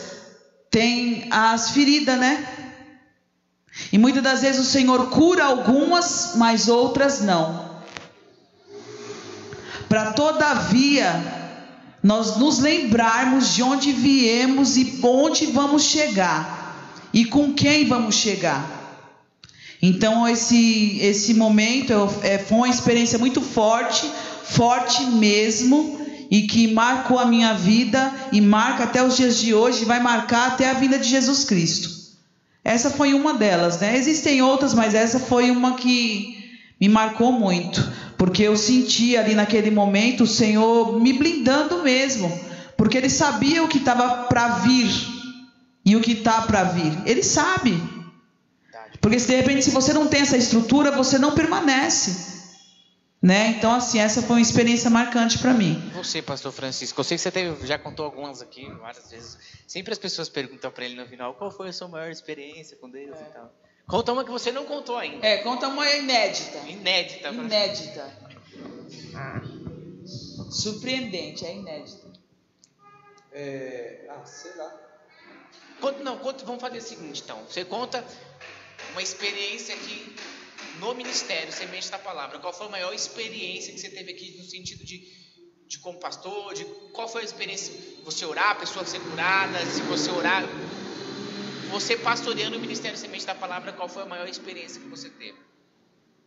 tem as feridas, né? E muitas das vezes o Senhor cura algumas, mas outras não. Para todavia nós nos lembrarmos de onde viemos e onde vamos chegar. E com quem vamos chegar? Então esse momento foi uma experiência muito forte mesmo, e que marcou a minha vida, e marca até os dias de hoje, e vai marcar até a vinda de Jesus Cristo. Essa foi uma delas, né? Existem outras, mas essa foi uma que me marcou muito, porque eu senti ali naquele momento o Senhor me blindando mesmo, porque Ele sabia o que estava para vir. E o que está para vir, Ele sabe. Porque de repente, se você não tem essa estrutura, você não permanece, né? Então assim, essa foi uma experiência marcante para mim. Você, pastor Francisco, eu sei que você já contou algumas aqui várias vezes. Sempre as pessoas perguntam para ele no final: qual foi a sua maior experiência com Deus e tal. Conta uma que você não contou ainda. Conta uma inédita. Inédita. Surpreendente, inédita. Sei lá. Vamos fazer o seguinte, então. Você conta uma experiência aqui no ministério, Semente da Palavra. Qual foi a maior experiência que você teve aqui no sentido de como pastor? Qual foi a experiência? Você orar, a pessoa ser curada, se você orar... Você pastoreando o ministério Semente da Palavra, qual foi a maior experiência que você teve?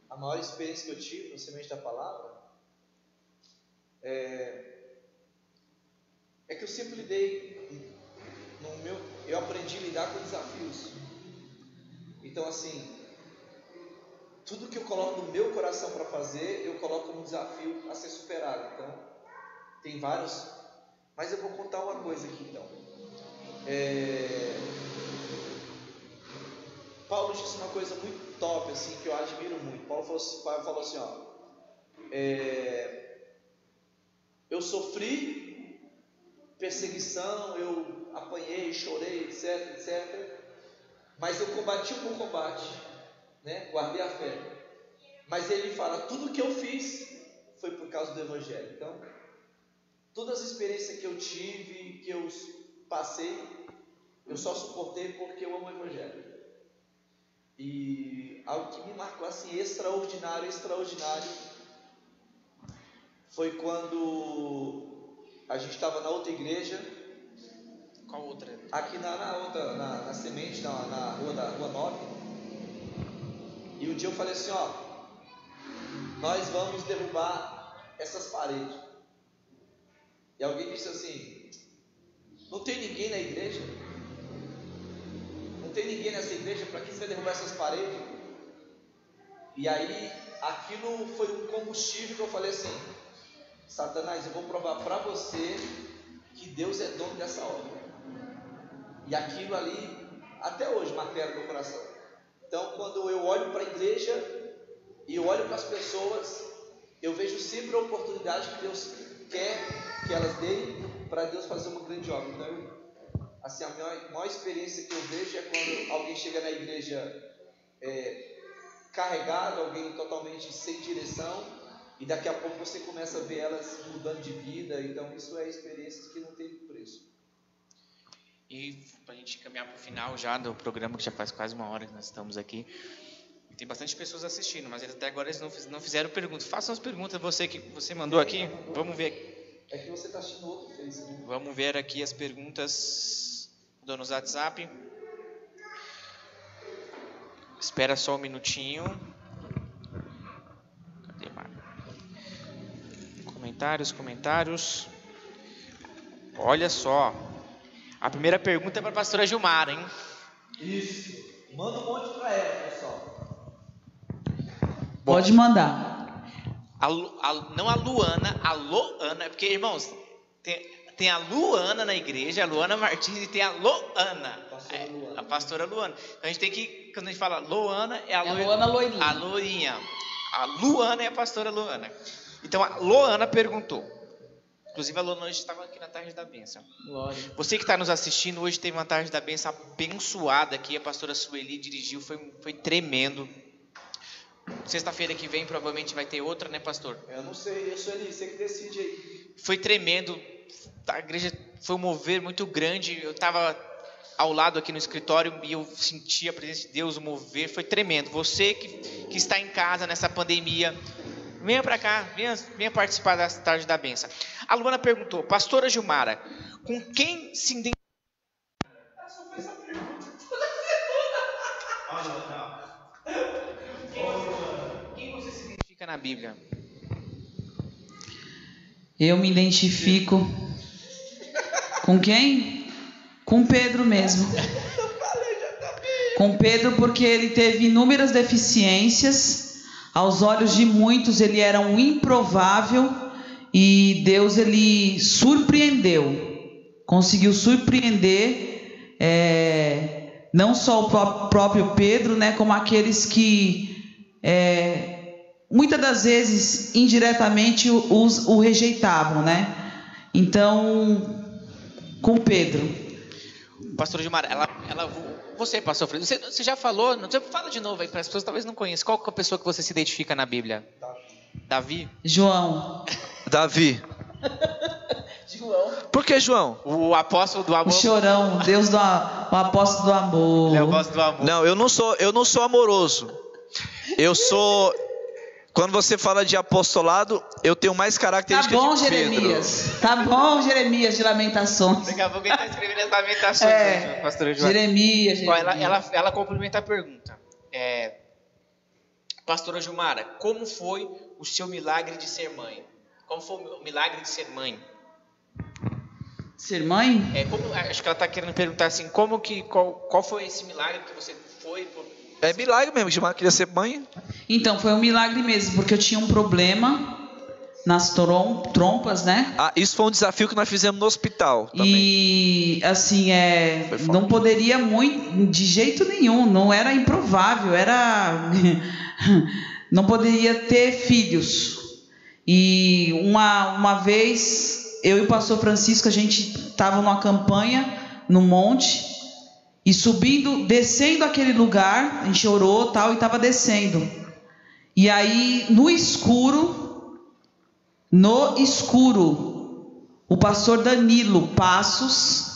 A maior experiência que eu tive no Semente da Palavra é que eu sempre lidei... eu aprendi a lidar com desafios. Então assim, tudo que eu coloco no meu coração para fazer, eu coloco como desafio a ser superado. Então tem vários, mas eu vou contar uma coisa aqui então. Paulo disse uma coisa muito top assim, que eu admiro muito. Paulo falou assim, eu sofri perseguição, eu apanhei, chorei, etc, mas eu combati o bom combate, né? Guardei a fé. Mas ele fala, tudo que eu fiz foi por causa do Evangelho. Então, todas as experiências que eu tive, que eu passei, eu só suportei porque eu amo o Evangelho. E algo que me marcou assim, extraordinário, foi quando a gente estava na outra igreja. Qual outra? Aqui na Semente, na rua 9. E um dia eu falei assim, nós vamos derrubar essas paredes. E alguém disse assim, não tem ninguém na igreja? Não tem ninguém nessa igreja? Para que você vai derrubar essas paredes? E aí, aquilo foi um combustível que eu falei assim, Satanás, eu vou provar para você que Deus é dono dessa obra. E aquilo ali, até hoje, martela meu coração. Então, quando eu olho para a igreja e eu olho para as pessoas, eu vejo sempre a oportunidade que Deus quer que elas deem para Deus fazer uma grande obra. Então, assim, a maior experiência que eu vejo é quando alguém chega na igreja carregado, alguém totalmente sem direção, e daqui a pouco você começa a ver elas mudando de vida. Então, isso é experiências que não tem preço. E para a gente caminhar para o final já do programa, que já faz quase uma hora que nós estamos aqui, tem bastante pessoas assistindo, mas até agora eles não fizeram perguntas. Façam as perguntas, você mandou aqui, vamos ver. É que você está assistindo outro Face, né? Vamos ver aqui as perguntas do nosso WhatsApp. Espera só um minutinho. Cadê, Mário? Comentários. Olha só. A primeira pergunta é para a pastora Gilmara, hein? Isso. Manda um monte pra ela, pessoal. Pode mandar. Não a Luana, a Loana, porque, irmãos, tem a Luana na igreja, a Luana Martins, e tem a Loana, a pastora Luana. Então a gente tem que, quando a gente fala Loana, é a Luana Loirinha. A Loirinha. A Luana é a pastora Luana. Então a Loana perguntou. Inclusive a Luana hoje estava aqui na Tarde da Bênção. Glória. Você que está nos assistindo, hoje teve uma Tarde da Bênção abençoada aqui, a pastora Sueli dirigiu, foi tremendo. Sexta-feira que vem provavelmente vai ter outra, né, pastor? Eu não sei, Sueli, você que decide aí. Foi tremendo, a igreja foi um mover muito grande. Eu estava ao lado aqui no escritório e eu senti a presença de Deus, o mover, foi tremendo. Você que está em casa nessa pandemia, venha para cá, venha participar da Tarde da Bênção. A Luana perguntou, pastora Gilmara, com quem se identifica? Quem você se identifica na Bíblia? Eu me identifico com quem? Com Pedro mesmo. Com Pedro, porque ele teve inúmeras deficiências. Aos olhos de muitos ele era um improvável. E Deus, ele surpreendeu. Conseguiu surpreender não só o próprio Pedro, né, como aqueles que muitas das vezes indiretamente o rejeitavam, né? Então, com Pedro. Pastor Gilmar, você, pastor Fred, você já falou, você fala de novo aí para as pessoas talvez não conheçam. Qual que é a pessoa que você se identifica na Bíblia? Davi? João. Davi. João. Por que João? O apóstolo do amor. O chorão, o apóstolo do amor. Ele é o apóstolo do amor. Não, eu não sou amoroso. Eu sou. Quando você fala de apostolado, eu tenho mais características de Pedro. Jeremias. Tá bom, Jeremias de Lamentações. Daqui a pouco ele está escrevendo as lamentações, pastor João. Jeremias. Ela complementa a pergunta. Pastora Gilmara, como foi o seu milagre de ser mãe? Como foi o milagre de ser mãe? Ser mãe? Acho que ela está querendo perguntar assim, qual foi esse milagre que você foi? É milagre mesmo, Gilmar queria ser mãe. Então, foi um milagre mesmo, porque eu tinha um problema nas trompas, né? Isso foi um desafio que nós fizemos no hospital também. E, assim, não poderia muito, de jeito nenhum, não era improvável, não poderia ter filhos. E uma vez, eu e o pastor Francisco, a gente estava numa campanha, no monte, e descendo aquele lugar, a gente orou tal, e estava descendo. E aí, no escuro, o pastor Danilo Passos,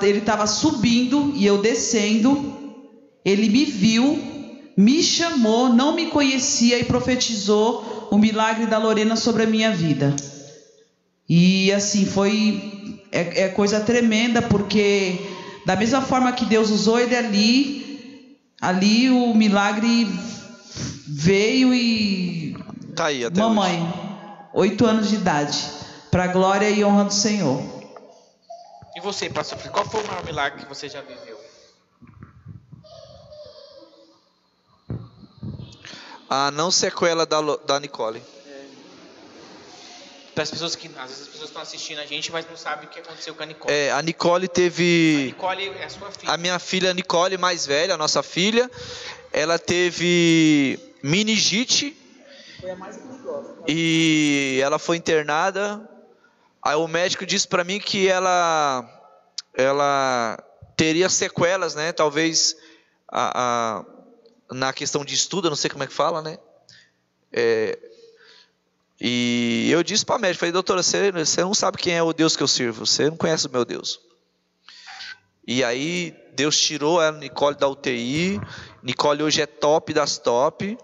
ele estava subindo e eu descendo. Ele me viu, me chamou, não me conhecia e profetizou o milagre da Lorena sobre a minha vida. E assim, foi coisa tremenda, porque da mesma forma que Deus usou ele ali o milagre veio e... Tá aí até mamãe, hoje. 8 anos de idade, para a glória e honra do Senhor. E você, pastor, qual foi o maior milagre que você já viveu? A não sequela da Nicole. Para as pessoas que às vezes as pessoas estão assistindo a gente, mas não sabem o que aconteceu com a Nicole. A Nicole teve... A Nicole é a sua filha. A minha filha Nicole, mais velha, a nossa filha, ela teve meningite. Foi a mais perigosa. E ela foi internada. Aí o médico disse para mim que ela teria sequelas, né? Talvez na questão de estudo, eu não sei como é que fala, né? E eu disse para a médica, falei, doutora, você não sabe quem é o Deus que eu sirvo, você não conhece o meu Deus. E aí Deus tirou a Nicole da UTI. Nicole hoje é top das top.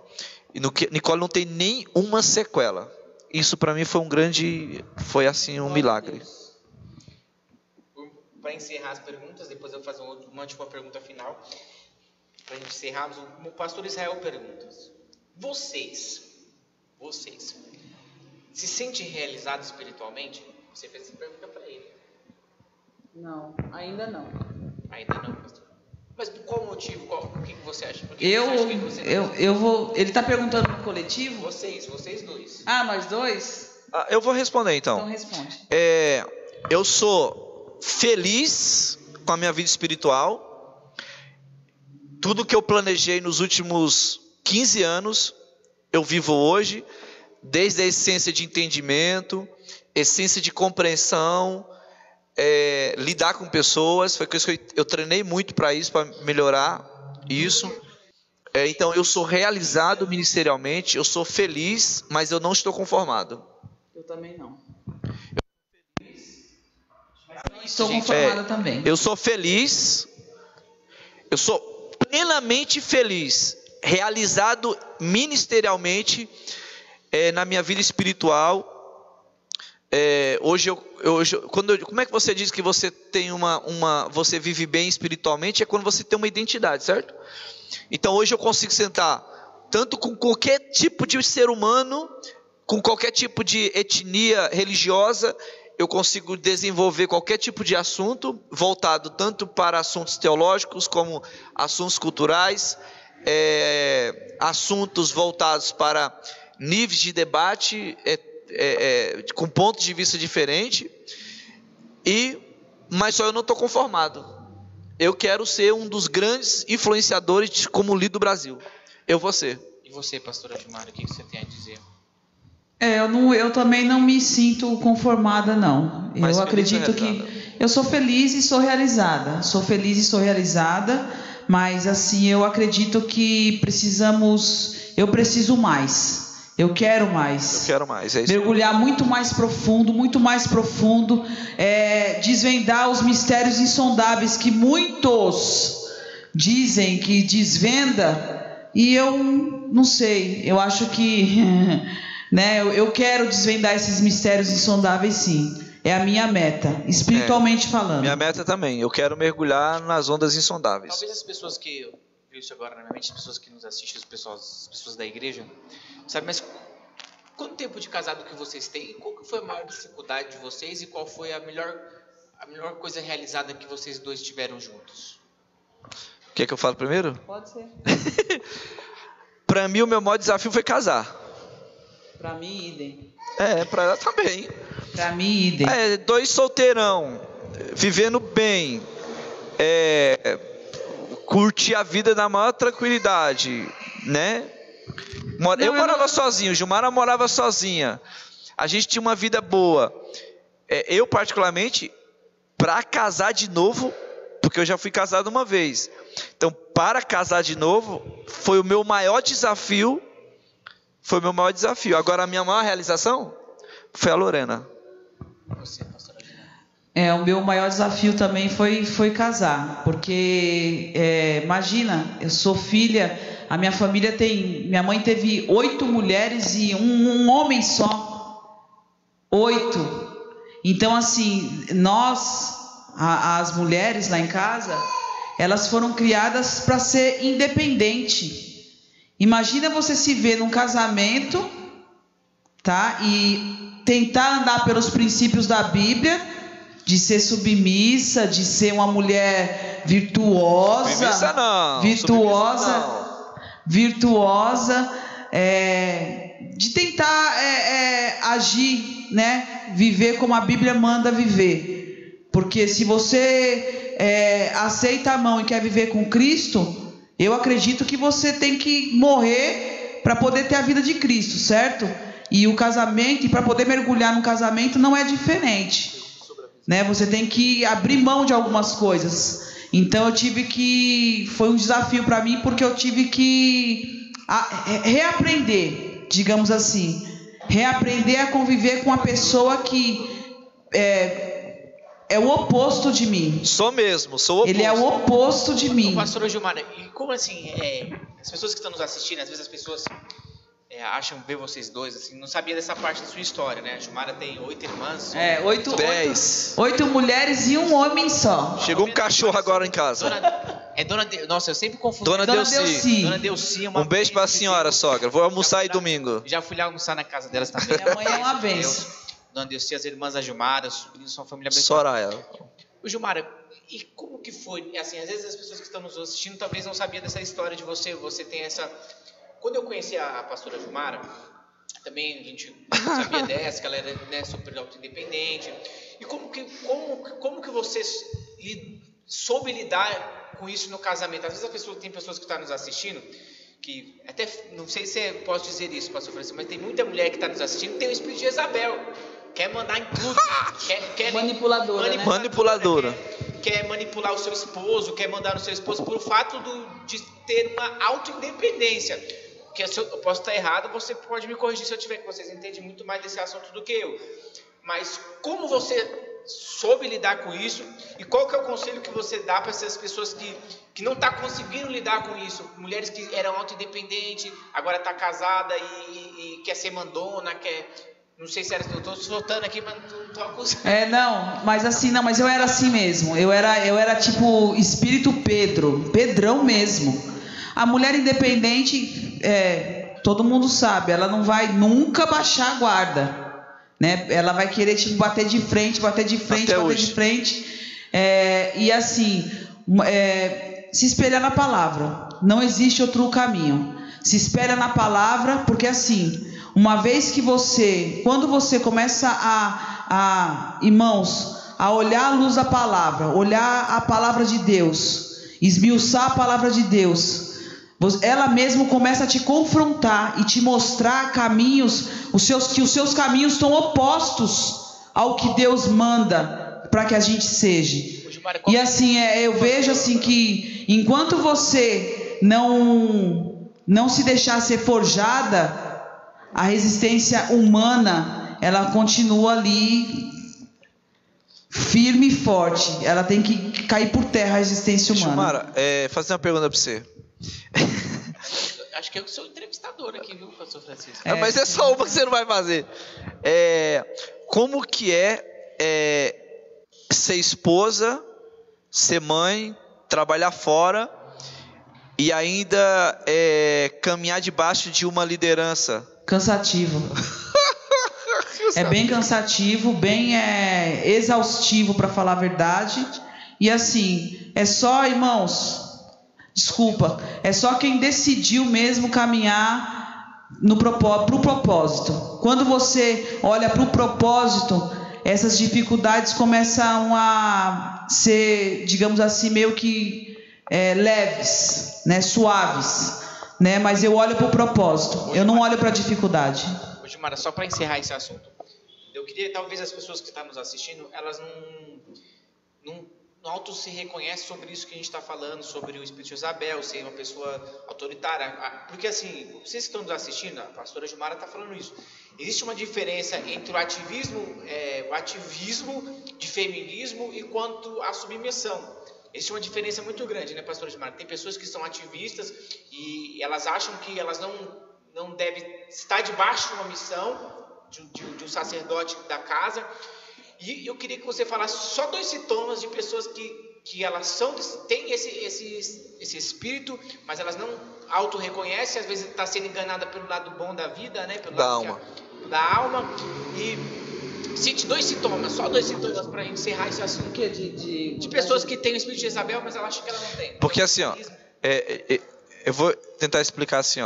E Nicole não tem nenhuma sequela. Isso para mim foi assim um milagre. Para encerrar as perguntas, depois eu vou fazer uma pergunta final. Para a gente encerrarmos, o pastor Israel pergunta: vocês se sentem realizados espiritualmente? Você fez essa pergunta para ele. Não, ainda não. Ainda não, pastor. Mas por qual motivo? O que você acha? Ele está perguntando no coletivo? Vocês dois. Ah, nós dois? Eu vou responder então. Então responde. Eu sou feliz com a minha vida espiritual. Tudo que eu planejei nos últimos 15 anos, eu vivo hoje, desde a essência de entendimento, essência de compreensão, lidar com pessoas. Foi coisa que eu treinei muito para isso, para melhorar isso. Então eu sou realizado ministerialmente, eu sou feliz, mas eu não estou conformado. Eu também não. Estou conformada também. Eu sou feliz, eu sou plenamente feliz, realizado ministerialmente na minha vida espiritual. Como é que você diz que você tem você vive bem espiritualmente? É quando você tem uma identidade, certo? Então hoje eu consigo sentar tanto com qualquer tipo de ser humano, com qualquer tipo de etnia religiosa. Eu consigo desenvolver qualquer tipo de assunto, voltado tanto para assuntos teológicos, como assuntos culturais, assuntos voltados para níveis de debate, com pontos de vista diferentes, mas só eu não estou conformado. Eu quero ser um dos grandes influenciadores de como líder do Brasil. Eu vou ser. E você, pastora Gilmara, o que você tem a dizer? Eu também não me sinto conformada, não. Mas eu acredito que eu sou feliz e sou realizada. Sou feliz e sou realizada, mas assim, eu acredito que eu preciso mais. Eu quero mais. Eu quero mais, é isso. Mergulhar muito mais profundo, desvendar os mistérios insondáveis que muitos dizem que desvenda, e eu não sei, eu acho que eu quero desvendar esses mistérios insondáveis, sim. É a minha meta, espiritualmente falando. Minha meta também, eu quero mergulhar nas ondas insondáveis. Talvez as pessoas que viu isso agora na minha mente, as pessoas que nos assistem, as pessoas da igreja, sabe, mas quanto tempo de casado que vocês têm? Qual que foi a maior dificuldade de vocês e qual foi a melhor coisa realizada que vocês dois tiveram juntos? Quer que eu fale primeiro? Pode ser. Para mim, o meu maior desafio foi casar. Para mim, idem. Para ela também. Para mim, idem. 2 solteirão, vivendo bem, curtir a vida na maior tranquilidade, né? Eu morava sozinho, Gilmara morava sozinha. A gente tinha uma vida boa. Eu, particularmente, para casar de novo, porque eu já fui casado uma vez. Então, para casar de novo, foi o meu maior desafio. Agora, a minha maior realização foi a Lorena. Você, pastora Gilmara? O meu maior desafio também foi casar, porque imagina, eu sou filha, a minha família minha mãe teve 8 mulheres e um homem só, 8. Então assim, as mulheres lá em casa, elas foram criadas para ser independente. Imagina você se ver num casamento, tá? E tentar andar pelos princípios da Bíblia, de ser submissa, de ser uma mulher virtuosa. Submissa não. Virtuosa, de tentar agir, né? Viver como a Bíblia manda viver. Porque se você aceita a mão e quer viver com Cristo, eu acredito que você tem que morrer para poder ter a vida de Cristo, certo? E o casamento, e para poder mergulhar no casamento, não é diferente, né? Você tem que abrir mão de algumas coisas. Então foi um desafio para mim, porque eu tive que reaprender, digamos assim, reaprender a conviver com uma pessoa que é o oposto de mim. Sou o oposto. Ele é o oposto de mim. Pastor Gilmara, e como assim, as pessoas que estão nos assistindo, às vezes as pessoas acham ver vocês dois, assim, não sabia dessa parte da sua história, né? A Gilmara tem 8 irmãs. 10. 8 mulheres e um homem só. Chegou um cachorro agora em casa. Nossa, eu sempre confundo. Dona Delci. Dona Delci. Um beijo pra senhora, sogra. Vou almoçar aí domingo. Já fui lá almoçar na casa delas também. Minha mãe é uma benção. Dona Delci, as irmãs da Gilmara, os sobrinhos, são uma família abençoada. Soraya. O Gilmara, E como que foi? Assim, às vezes as pessoas que estão nos assistindo talvez não sabiam dessa história de você. Você tem essa... Quando eu conheci a pastora Gilmara, também a gente sabia dessa, que ela era, né, super auto-independente. E como que você soube lidar com isso no casamento? Às vezes tem pessoas que estão nos assistindo, que até, não sei se eu posso dizer isso, pastor Francisco, mas tem muita mulher que está nos assistindo que tem o espírito de Jezabel. Quer mandar em tudo. quer Manipuladora, né? Manipuladora. Quer manipular o seu esposo, quer mandar no seu esposo por fato de ter uma auto-independência. Que se eu posso estar errado, você pode me corrigir se eu tiver, que vocês entendem muito mais desse assunto do que eu. Mas como você soube lidar com isso? E qual que é o conselho que você dá para essas pessoas que não estão conseguindo lidar com isso? Mulheres que eram auto-independentes, agora está casada e quer ser mandona, quer... Não sei se era, eu estou soltando aqui, mas não estou acusando. Mas eu era assim mesmo. Eu era tipo espírito Pedrão mesmo. A mulher independente, todo mundo sabe, ela não vai nunca baixar a guarda, né? Ela vai querer tipo bater de frente. E assim, se espelhar na palavra. Não existe outro caminho. Se espelha na palavra, porque assim, uma vez que quando você começa irmãos, a olhar a luz da palavra, olhar a palavra de Deus, esmiuçar a palavra de Deus, ela mesmo começa a te confrontar e te mostrar caminhos, que os seus caminhos estão opostos ao que Deus manda para que a gente seja. E assim, eu vejo assim que enquanto você não se deixar ser forjada, a resistência humana, ela continua ali firme e forte. Ela tem que cair por terra, a resistência humana. Gilmara, fazer uma pergunta para você. Acho que eu sou entrevistador aqui, viu, pastor Francisco? Mas é só uma que você não vai fazer. Como que ser esposa, ser mãe, trabalhar fora e ainda caminhar debaixo de uma liderança? Cansativo. É bem cansativo, bem exaustivo, para falar a verdade. E assim, é só quem decidiu mesmo caminhar pro propósito. Quando você olha pro propósito, essas dificuldades começam a ser, digamos assim, meio que leves, né, suaves, né? Mas eu olho pro propósito, eu não olho para a dificuldade. Gilmara, só para encerrar esse assunto, eu queria, talvez as pessoas que estão nos assistindo, elas não auto se reconhecem sobre isso que a gente está falando, sobre o espírito de Jezabel, ser uma pessoa autoritária. Porque assim, vocês que estão nos assistindo, a pastora Gilmara está falando isso. Existe uma diferença entre o ativismo de feminismo e quanto à submissão. Existe uma diferença muito grande, né, pastora Gilmara? Tem pessoas que são ativistas e elas acham que elas não devem estar debaixo de uma missão de um sacerdote da casa. E eu queria que você falasse só 2 sintomas de pessoas que elas têm esse espírito, mas elas não auto-reconhecem, às vezes está sendo enganada pelo lado bom da vida, né? Pelo lado da alma. E cite 2 sintomas, só 2 sintomas para encerrar esse assunto. De pessoas que têm o espírito de Jezabel, mas ela acha que ela não tem. Porque assim, eu vou tentar explicar assim,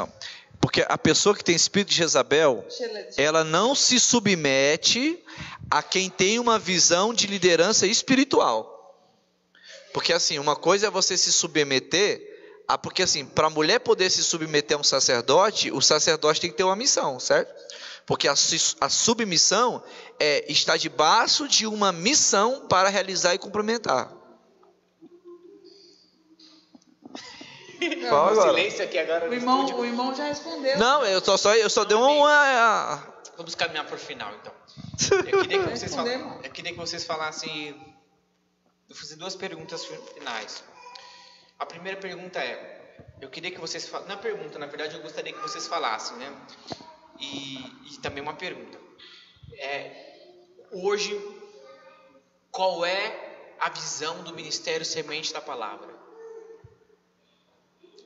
porque a pessoa que tem espírito de Jezabel, ela não se submete a quem tem uma visão de liderança espiritual. Porque assim, uma coisa é você se submeter porque assim, para a mulher poder se submeter a um sacerdote, o sacerdote tem que ter uma missão, certo? Porque a submissão está debaixo de uma missão para realizar e complementar. Silêncio aqui agora. O irmão já respondeu. Não, eu só dei uma. Vamos caminhar para o final, então. Eu queria que vocês falassem. Eu fiz 2 perguntas finais. A primeira pergunta eu queria que vocês na pergunta, na verdade, eu gostaria que vocês falassem, né? E também uma pergunta. Hoje, qual é a visão do Ministério Semente da Palavra?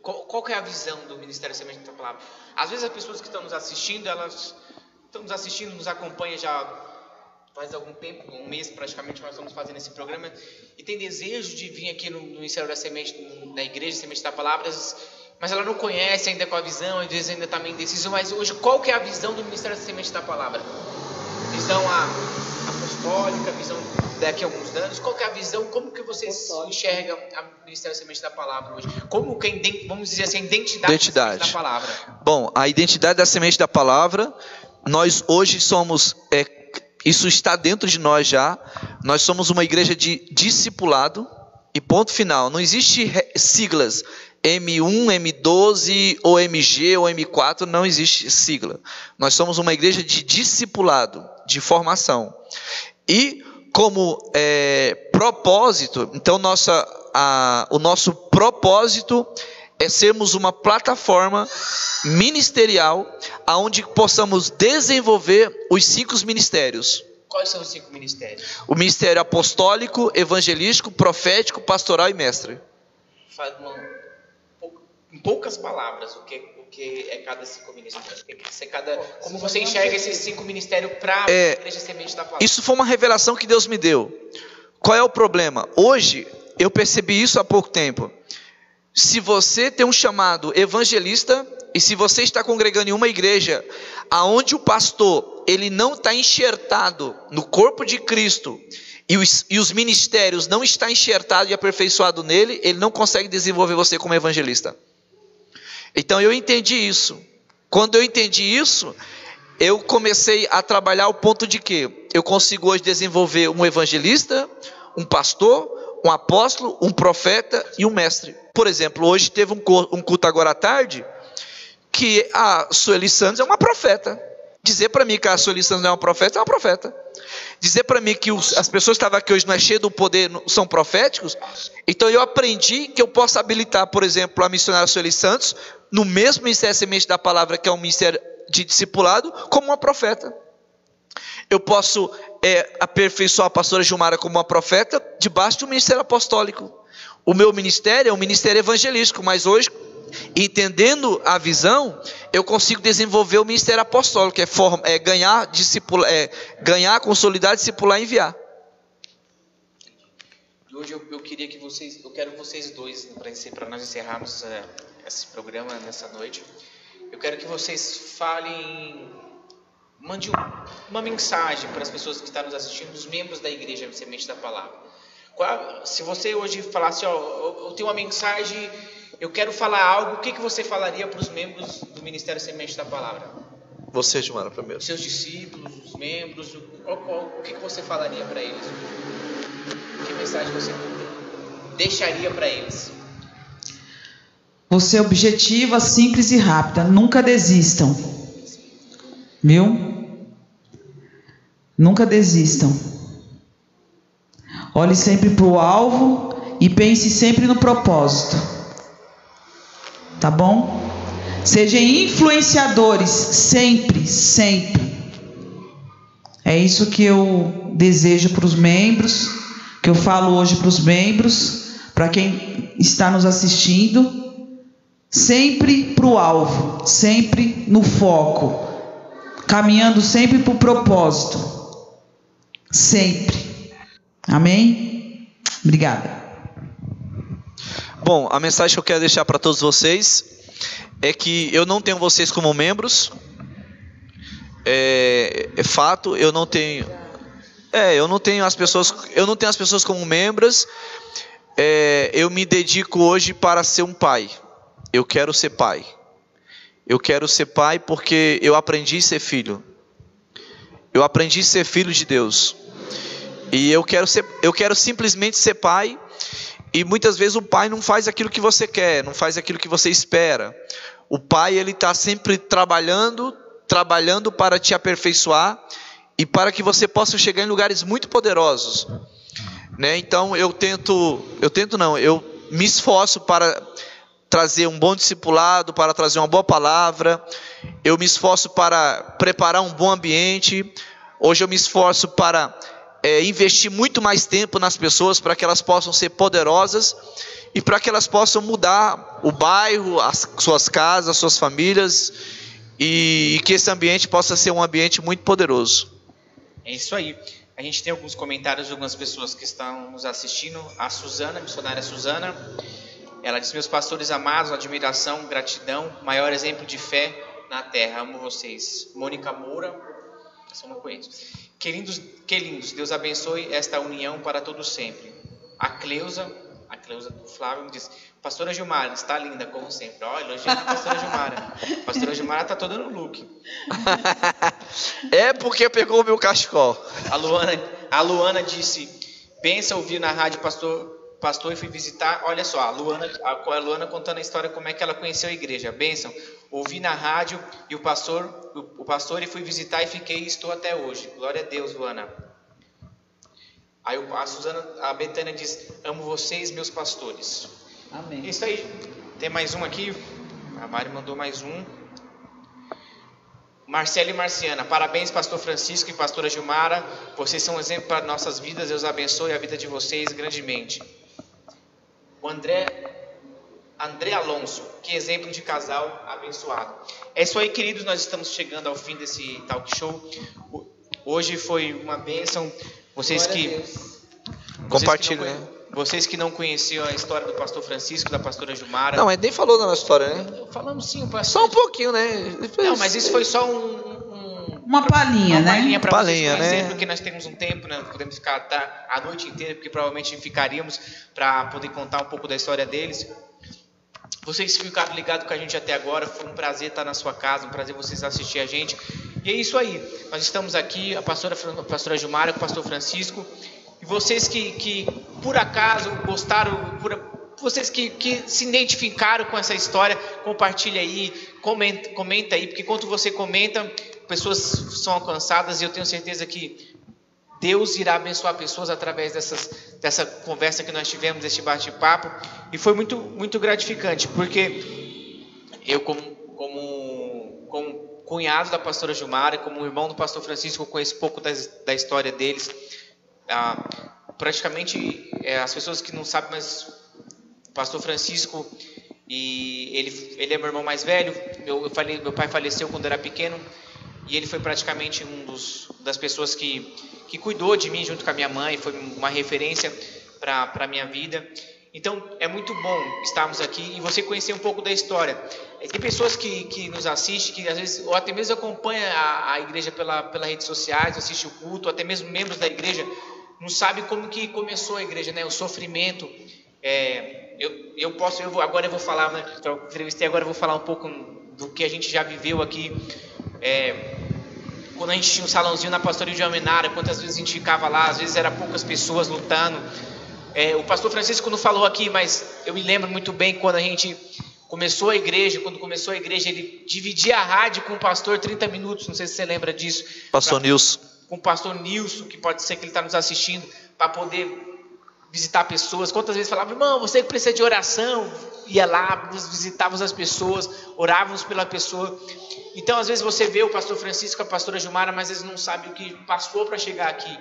Qual que é a visão do Ministério Semente da Palavra? Às vezes as pessoas que estão nos assistindo, nos acompanham já faz algum tempo, um mês praticamente, nós estamos fazendo esse programa e tem desejo de vir aqui no Ministério da Semente, na Igreja Semente da Palavra, mas ela não conhece ainda qual a visão, às vezes ainda está meio indeciso. Mas hoje, qual que é a visão do Ministério da Semente da Palavra? Visão apostólica, visão daqui a alguns anos, qual que é a visão, como que vocês enxergam o Ministério da Semente da Palavra hoje? Como que, vamos dizer assim, a identidade da palavra? Bom, a identidade da Semente da Palavra, nós hoje somos, isso está dentro de nós já, nós somos uma igreja de discipulado e ponto final. Não existe siglas M1, M12 ou MG ou M4, não existe sigla. Nós somos uma igreja de discipulado, de formação. E como propósito, então o nosso propósito é sermos uma plataforma ministerial onde possamos desenvolver os 5 ministérios. Quais são os 5 ministérios? O ministério apostólico, evangelístico, profético, pastoral e mestre. Em poucas palavras, o que é cada 5 ministérios? Como você enxerga esses 5 ministérios para a Igreja Semente da Palavra? Isso foi uma revelação que Deus me deu. Qual é o problema? Hoje, eu percebi isso há pouco tempo. Se você tem um chamado evangelista e se você está congregando em uma igreja aonde o pastor ele não está enxertado no corpo de Cristo e os ministérios não estão enxertados e aperfeiçoados nele, ele não consegue desenvolver você como evangelista. Então eu entendi isso. Quando eu entendi isso, eu comecei a trabalhar o ponto de que eu consigo hoje desenvolver um evangelista, um pastor, um apóstolo, um profeta e um mestre. Por exemplo, hoje teve um culto agora à tarde, que a Sueli Santos é uma profeta. Dizer para mim que a Sueli Santos não é uma profeta, é uma profeta. Dizer para mim que as pessoas que estavam aqui hoje não é cheio do poder, são proféticos. Então eu aprendi que eu posso habilitar, por exemplo, a missionária Sueli Santos, no mesmo Ministério Semente da Palavra, que é um ministério de discipulado, como uma profeta. Eu posso aperfeiçoar a pastora Gilmara como uma profeta, debaixo do ministério apostólico. O meu ministério é um ministério evangelístico, mas hoje, entendendo a visão, eu consigo desenvolver o ministério apostólico, que é ganhar, consolidar, discipular e enviar. E hoje eu quero vocês dois, para nós encerrarmos esse programa nessa noite, eu quero que vocês mande uma mensagem para as pessoas que estão nos assistindo, os membros da Igreja Semente da Palavra. Se você hoje falasse, eu tenho uma mensagem, eu quero falar algo, o que você falaria para os membros do Ministério Semente da Palavra? Você, Gilmara, primeiro. Seus discípulos, os membros, o que você falaria para eles? Que mensagem você deixaria para eles? Você objetiva, simples e rápida. Nunca desistam. Viu? Nunca desistam. Olhe sempre para o alvo e pense sempre no propósito. Tá bom? Sejam influenciadores sempre, sempre. É isso que eu desejo para os membros, que eu falo hoje para os membros, para quem está nos assistindo. Sempre para o alvo, sempre no foco, caminhando sempre para o propósito. Sempre. Amém? Obrigada. Bom, a mensagem que eu quero deixar para todos vocês é que eu não tenho vocês como membros. É fato, eu não tenho as pessoas como membros. Eu me dedico hoje para ser um pai. Eu quero ser pai. Eu quero ser pai porque eu aprendi a ser filho. Eu aprendi a ser filho de Deus. E eu quero simplesmente ser pai. E muitas vezes o pai não faz aquilo que você quer, não faz aquilo que você espera. O pai, ele está sempre trabalhando para te aperfeiçoar e para que você possa chegar em lugares muito poderosos, né? Então eu me esforço para trazer um bom discipulado, para trazer uma boa palavra. Eu me esforço para preparar um bom ambiente. Hoje eu me esforço para investir muito mais tempo nas pessoas, para que elas possam ser poderosas e para que elas possam mudar o bairro, as suas casas, as suas famílias, e que esse ambiente possa ser um ambiente muito poderoso. É isso aí. A gente tem alguns comentários de algumas pessoas que estão nos assistindo. A Suzana, a missionária Suzana, ela diz: meus pastores amados, admiração, gratidão, maior exemplo de fé na terra, amo vocês. Mônica Moura, essa eu não conheço. Que lindos, Deus abençoe esta união para todos sempre. A Cleusa do Flávio me diz: pastora Gilmara, está linda como sempre. Ó, elogiando a pastora Gilmara. A pastora Gilmara está toda no look. É porque pegou o meu cachecol. A Luana disse: benção ouvir na rádio pastor e fui visitar. Olha só, a Luana contando a história como é que ela conheceu a igreja. Benção, ouvi na rádio e o pastor e fui visitar e fiquei e estou até hoje. Glória a Deus, Luana. Aí a Betânia diz: amo vocês, meus pastores. Amém. Isso aí. Tem mais um aqui. A Mari mandou mais um. Marcelo e Marciana, parabéns, pastor Francisco e pastora Gilmara. Vocês são um exemplo para nossas vidas. Deus abençoe a vida de vocês grandemente. O André Alonso, que exemplo de casal abençoado. É isso aí, queridos. Nós estamos chegando ao fim desse talk show. Hoje foi uma bênção. Vocês que não conheciam a história do pastor Francisco, da pastora Gilmara. Não, mas nem falou da nossa história, né? Falamos sim, pastor. Só um pouquinho, né? Não, mas isso foi só uma palhinha, né? Uma palhinha para vocês né? conhecerem, porque nós temos um tempo, né? Podemos ficar a noite inteira, porque provavelmente ficaríamos para poder contar um pouco da história deles. Vocês ficaram ligados com a gente até agora, foi um prazer estar na sua casa, um prazer vocês assistirem a gente. E é isso aí, nós estamos aqui, a pastora Gilmara, o pastor Francisco, e vocês que por acaso gostaram, vocês que se identificaram com essa história, compartilha aí, comenta aí, porque quando você comenta, pessoas são alcançadas, e eu tenho certeza que Deus irá abençoar pessoas através dessa conversa que nós tivemos, desse bate-papo. E foi muito, muito gratificante, porque eu, como cunhado da pastora Gilmara, como irmão do pastor Francisco, eu conheço pouco da história deles. Praticamente, as pessoas que não sabem, mas o pastor Francisco, ele é meu irmão mais velho. Meu pai faleceu quando eu era pequeno, e ele foi praticamente das pessoas que cuidou de mim junto com a minha mãe, foi uma referência para a minha vida. Então é muito bom estarmos aqui e você conhecer um pouco da história. Tem pessoas que nos assistem, que às vezes, ou até mesmo acompanham a igreja pelas redes sociais, assistem o culto, ou até mesmo membros da igreja, não sabem como que começou a igreja, né? O sofrimento. Agora eu vou falar, né? Então, entrevistei, agora eu vou falar um pouco do que a gente já viveu aqui. Quando a gente tinha um salãozinho na pastoria de Almenara, quantas vezes a gente ficava lá, às vezes era poucas pessoas lutando. O pastor Francisco não falou aqui, mas eu me lembro muito bem quando a gente começou a igreja. Quando começou a igreja, ele dividia a rádio com o pastor 30 minutos, não sei se você lembra disso. Pastor Nilson. Com o pastor Nilson, que pode ser que ele está nos assistindo, para poder visitar pessoas. Quantas vezes falava: irmão, você que precisa de oração, ia lá, visitávamos as pessoas, orávamos pela pessoa. Então, às vezes você vê o pastor Francisco, a pastora Gilmara, mas eles não sabem o que passou para chegar aqui.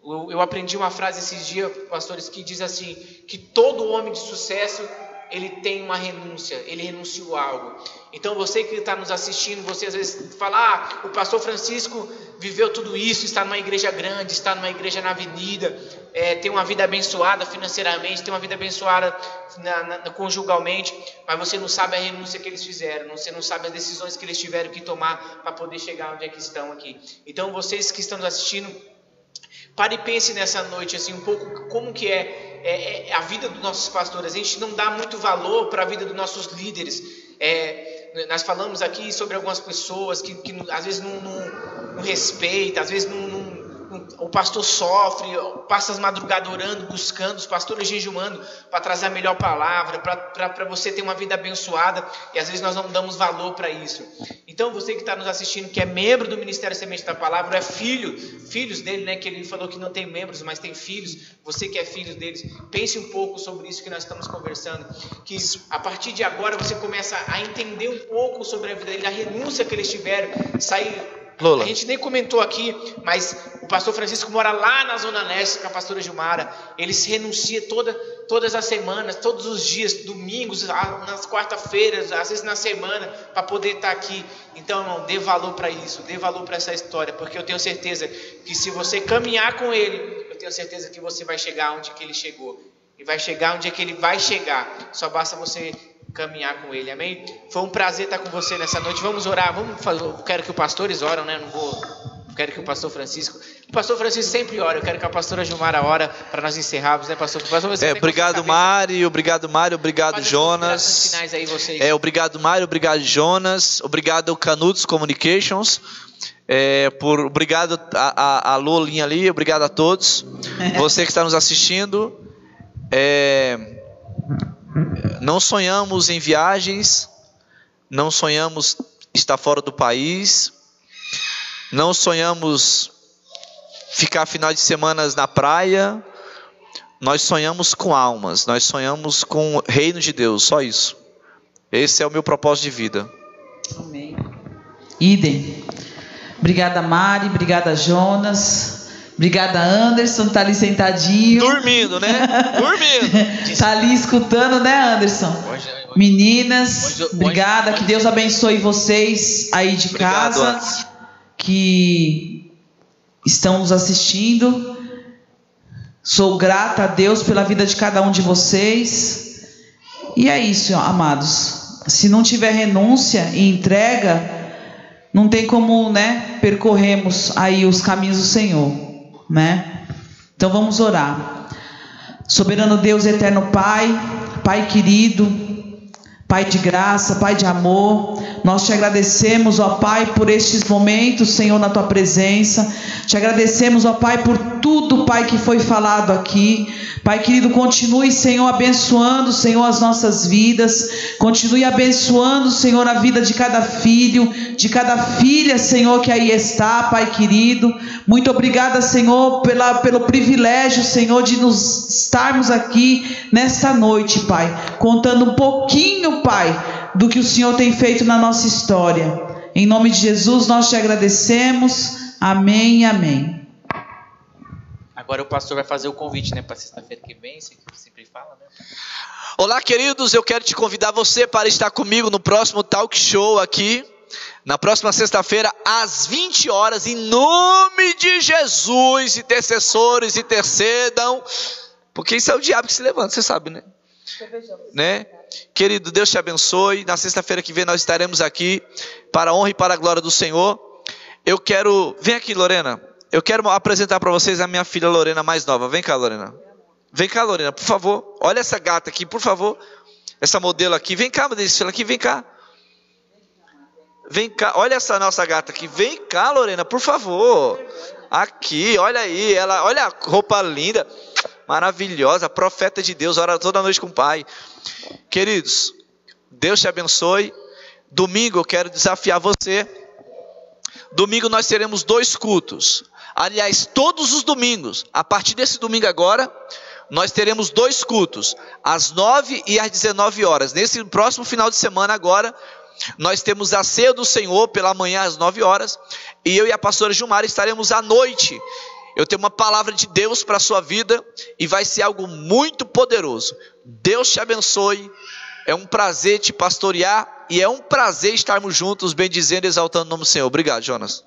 Eu aprendi uma frase esses dias, pastores, que diz assim, que todo homem de sucesso, ele tem uma renúncia, ele renunciou a algo. Então você que está nos assistindo, você às vezes fala: o pastor Francisco viveu tudo isso, está numa igreja grande, está numa igreja na avenida, tem uma vida abençoada financeiramente, tem uma vida abençoada conjugalmente, mas você não sabe a renúncia que eles fizeram, você não sabe as decisões que eles tiveram que tomar para poder chegar onde é que estão aqui. Então vocês que estão nos assistindo, pare e pense nessa noite assim, um pouco como que é a vida dos nossos pastores. A gente não dá muito valor para a vida dos nossos líderes. Nós falamos aqui sobre algumas pessoas que às vezes não respeitam, às vezes o pastor sofre, passa as madrugadas orando, buscando, os pastores jejuando para trazer a melhor palavra, para você ter uma vida abençoada, e às vezes nós não damos valor para isso. Então você que está nos assistindo, que é membro do Ministério Semente da Palavra, é filhos dele, né? Que ele falou que não tem membros, mas tem filhos. Você que é filho deles, pense um pouco sobre isso que nós estamos conversando, que a partir de agora você começa a entender um pouco sobre a vida dele, a renúncia que eles tiveram, sair A gente nem comentou aqui, mas o pastor Francisco mora lá na Zona Leste com a pastora Gilmara. Ele se renuncia todas as semanas, todos os dias, domingos, nas quarta-feiras, às vezes na semana, para poder estar aqui. Então, irmão, dê valor para isso, dê valor para essa história, porque eu tenho certeza que se você caminhar com ele, eu tenho certeza que você vai chegar onde que ele chegou. E vai chegar onde é que ele vai chegar. Só basta você caminhar com ele, amém? Foi um prazer estar com você nessa noite. Vamos orar, eu quero que os pastores oram, né? Não quero que o pastor Francisco sempre ora. Eu quero que a pastora Gilmara ora para nós encerrarmos, né, pastor? Obrigado, Mário, obrigado, Jonas. Finais aí, vocês. Obrigado, Mário, obrigado, Jonas, obrigado, Canudos Communications. Obrigado a Lolinha ali, obrigado a todos. Você que está nos assistindo. Não sonhamos em viagens, não sonhamos estar fora do país, não sonhamos ficar final de semana na praia. Nós sonhamos com almas, nós sonhamos com o reino de Deus, só isso. Esse é o meu propósito de vida. Amém. Idem. Obrigada, Mari, obrigada, Jonas. Obrigada, Anderson, tá ali sentadinho. Dormindo, né? Dormindo. Tá ali escutando, né, Anderson? Meninas, obrigada. Que Deus abençoe vocês aí de casa, que estão nos assistindo. Sou grata a Deus pela vida de cada um de vocês. E é isso, amados. Se não tiver renúncia e entrega, não tem como, né, percorrermos aí os caminhos do Senhor. Né? Então vamos orar. Soberano Deus, eterno Pai, Pai querido, Pai de graça, Pai de amor, nós te agradecemos, ó Pai, por estes momentos, Senhor, na tua presença. Te agradecemos, ó Pai, por tudo, Pai, que foi falado aqui. Pai querido, continue, Senhor, abençoando, Senhor, as nossas vidas. Continue abençoando, Senhor, a vida de cada filho, de cada filha, Senhor, que aí está, Pai querido. Muito obrigada, Senhor, pelo privilégio, Senhor, de nos estarmos aqui nesta noite, Pai, contando um pouquinho, Pai, do que o Senhor tem feito na nossa história. Em nome de Jesus, nós te agradecemos. Amém e amém. Agora o pastor vai fazer o convite, né, para sexta-feira que vem, você sempre fala, né? Olá, queridos, eu quero te convidar você para estar comigo no próximo talk show aqui, na próxima sexta-feira, às 20 horas, em nome de Jesus. Intercessores, intercedam, porque isso é o diabo que se levanta, você sabe, né? Querido, Deus te abençoe. Na sexta-feira que vem nós estaremos aqui para a honra e para a glória do Senhor. Vem aqui, Lorena. Eu quero apresentar para vocês a minha filha Lorena mais nova. Vem cá, Lorena. Vem cá, Lorena, por favor. Olha essa gata aqui, por favor. Essa modelo aqui. Vem cá, modelo aqui, vem cá. Vem cá, olha essa nossa gata aqui. Vem cá, Lorena, por favor. Aqui, olha aí. Olha a roupa linda, maravilhosa. Profeta de Deus, ora toda noite com o Pai. Queridos, Deus te abençoe. Domingo eu quero desafiar você. Domingo nós teremos 2 cultos. Aliás, todos os domingos, a partir desse domingo agora, nós teremos 2 cultos, às 9 e às 19 horas. Nesse próximo final de semana agora, nós temos a ceia do Senhor pela manhã às 9 horas, e eu e a pastora Gilmara estaremos à noite. Eu tenho uma palavra de Deus para a sua vida, e vai ser algo muito poderoso. Deus te abençoe. É um prazer te pastorear, e é um prazer estarmos juntos, bendizendo e exaltando o nome do Senhor. Obrigado, Jonas.